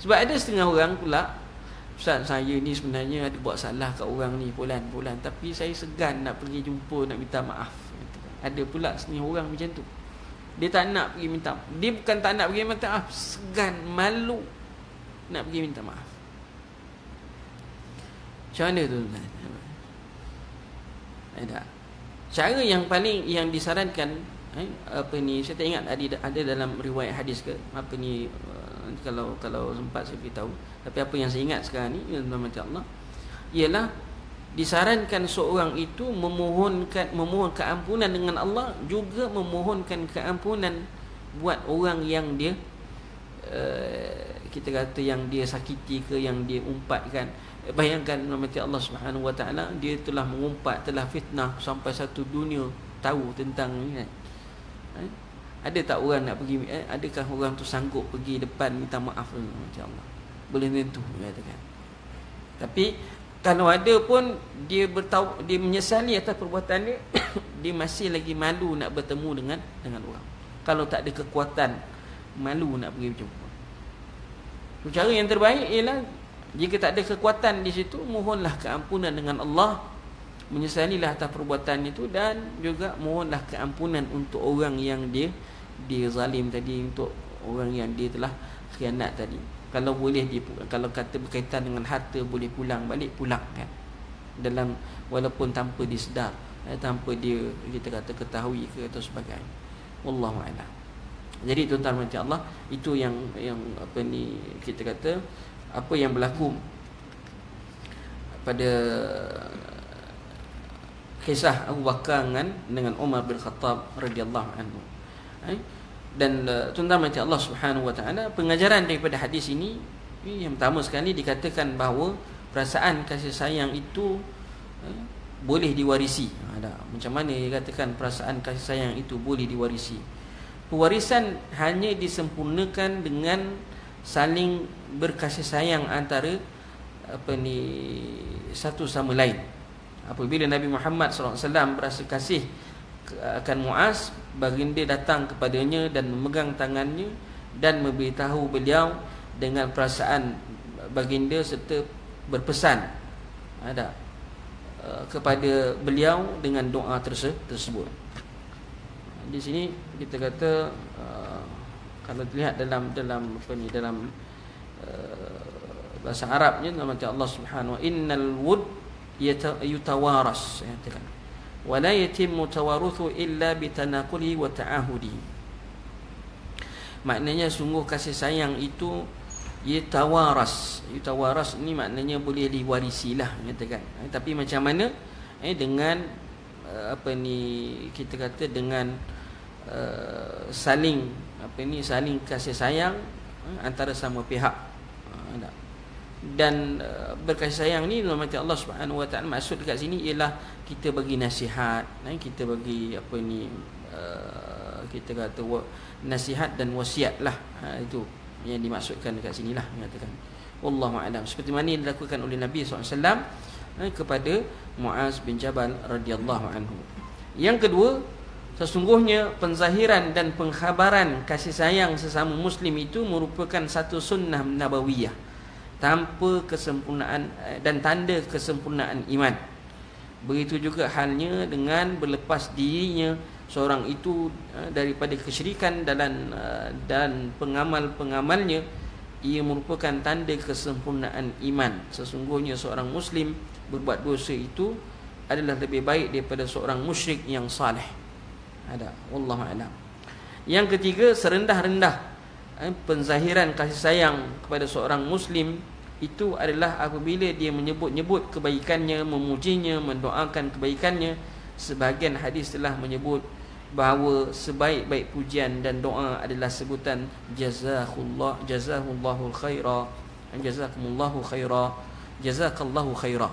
Sebab ada setengah orang pula, Ustaz, saya ni sebenarnya ada buat salah kat orang ni fulan, tapi saya segan nak pergi jumpa, nak minta maaf. Ada pula setengah orang macam tu. Dia tak nak pergi minta, dia bukan tak nak pergi minta maaf, segan, malu nak pergi minta maaf. Macam mana tu? Ada cara yang paling yang disarankan, apa ni, saya tak ingat ada dalam riwayat hadis ke apa ni, kalau sempat saya beritahu, tapi apa yang saya ingat sekarang ni, tuan-tuan Allah, ialah disarankan seorang itu memohon keampunan dengan Allah, juga memohonkan keampunan buat orang yang dia kita kata yang dia sakiti ke, yang dia umpatkan. Bayangkan mati Allah Subhanahu Wa Taala, dia telah mengumpat, telah fitnah sampai satu dunia tahu tentang ni kan. Ada tak orang nak pergi, adakah orang tu sanggup pergi depan minta maaf macam Allah? Boleh tentu katakan. Tapi kalau ada pun dia dia menyesali atas perbuatan dia, dia masih lagi malu nak bertemu dengan orang. Kalau tak ada kekuatan, malu nak pergi berjumpa. Cara yang terbaik ialah jika tak ada kekuatan di situ, mohonlah keampunan dengan Allah, menyesalilah atas perbuatan itu, dan juga mohonlah keampunan untuk orang yang dia zalim tadi, untuk orang yang dia telah khianat tadi. Kalau boleh kalau kata berkaitan dengan harta, boleh pulang balik, pulang kan. Dalam walaupun tanpa disedar, tanpa dia kita kata ketahui ke atau sebagainya. Wallahu a'lam. Jadi tuan-tuan mati Allah, itu yang apa ni kita kata, apa yang berlaku pada kisah Abu Bakar dengan Umar bin Khattab radhiyallahu anhu. Dan tuan-tuan mati Allah Subhanahu Wa Taala, pengajaran daripada hadis ini, yang pertama sekali dikatakan bahawa perasaan kasih sayang itu boleh diwarisi. Macam mana dia katakan perasaan kasih sayang itu boleh diwarisi? Pewarisan hanya disempurnakan dengan saling berkasih sayang antara apa ni satu sama lain. Apabila Nabi Muhammad SAW berasa kasih akan Muaz, baginda datang kepadanya dan memegang tangannya dan memberitahu beliau dengan perasaan baginda, serta berpesan kepada beliau dengan doa tersebut. Di sini kita kata kalau dilihat dalam apa ni, dalam bahasa Arabnya, nama Allah Subhanahu wa, innal wud yutawaras, katakan, wa la yatimmu tawaruthu illa bitanaquli wa ta'ahudi. Maknanya sungguh kasih sayang itu yutawaras. Yutawaras ni maknanya boleh diwarisilah, katakan. Tapi macam mana? Dengan apa ni kita kata, dengan saling kasih sayang antara sama pihak. Dan berkasih sayang ni nama Allah Subhanahu Wa Taala, maksud dekat sini ialah kita bagi nasihat, kita bagi apa ni kita kata nasihat dan wasiat lah. Itu yang dimaksudkan dekat sinilah, mengatakan wallahu a'lam, seperti mana yang dilakukan oleh Nabi SAW kepada Muaz bin Jabal radhiyallahu anhu. Yang kedua, sesungguhnya penzahiran dan pengkhabaran kasih sayang sesama muslim itu merupakan satu sunnah nabawiyah, tanpa kesempurnaan dan tanda kesempurnaan iman. Begitu juga halnya dengan berlepas dirinya seorang itu daripada kesyirikan dan pengamal-pengamalnya, ia merupakan tanda kesempurnaan iman. Sesungguhnya seorang muslim berbuat dosa itu adalah lebih baik daripada seorang musyrik yang saleh. Wallahu a'lam. Yang ketiga, serendah-rendah penzahiran kasih sayang kepada seorang muslim itu adalah apabila dia menyebut-nyebut kebaikannya, memujinya, mendoakan kebaikannya. Sebahagian hadis telah menyebut bahawa sebaik-baik pujian dan doa adalah sebutan jazakumullahu khaira, jazakumullahu khaira, jazakallahu khaira.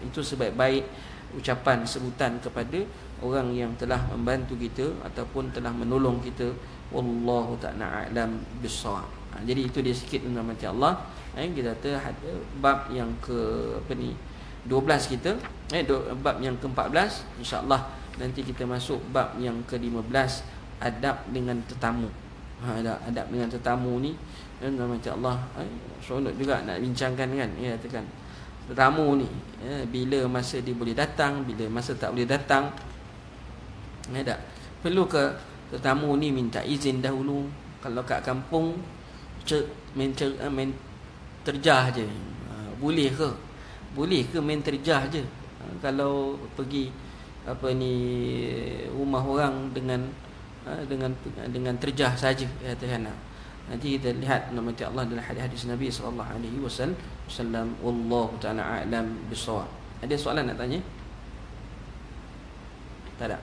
Itu sebaik-baik ucapan sebutan kepada orang yang telah membantu kita ataupun telah menolong kita. Wallahu ta'ala a'lam bissawab. Jadi itu dia sikit tentang mati Allah. Kita ada bab yang ke 12 kita, bab yang ke-14. InsyaAllah nanti kita masuk bab yang ke-15, adab dengan tetamu. Adab dengan tetamu ni macam Allah seronok juga nak bincangkan kan. Katakan tetamu ni, bila masa dia boleh datang, bila masa tak boleh datang. Tak perlu ke tetamu ni minta izin dahulu? Kalau kat kampung main terjah je, boleh ke? Boleh ke main terjah je? Kalau pergi rumah orang dengan terjah saja, katakan. Nanti kita lihat nama Allah dalam hadis Nabi sallallahu alaihi wasallam. Wallahu ta'ala a'lam bissawab. Ada soalan nak tanya? Tak ada.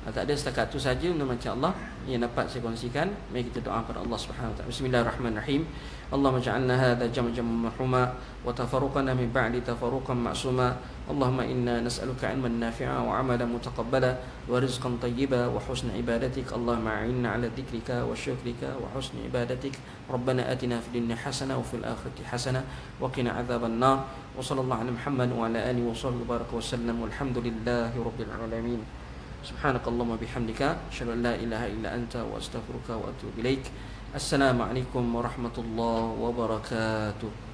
Tak ada, setakat tu saja nama Allah yang dapat saya kongsikan. Mari kita doa kepada Allah Subhanahu wa taala. Bismillahirrahmanirrahim. Allahumma ja'alna hadha jam'an marhuma wa tafarruqana min ba'di tafarruqan ma'suma. Allahumma inna nas'aluka 'ilman nafi'a wa 'amalan mutaqabbala wa rizqan tayyiba wa husna ibadatik. Allahumma a'inna 'ala dhikrika wa syukrika wa husni ibadatik. Rabbana atina fid dunya hasanah wa fil akhirati hasanah wa qina 'adzaban nar. Wa sallallahu ala Muhammad wa ala alihi wa sahbihi baraka wa sallam. Walhamdulillahi rabbil alamin. Subhanakallahumma bihamdika asyhadu an la ilaha illa anta wa astaghfiruka wa atubu ilaik. Assalamualaikum warahmatullahi wabarakatuh.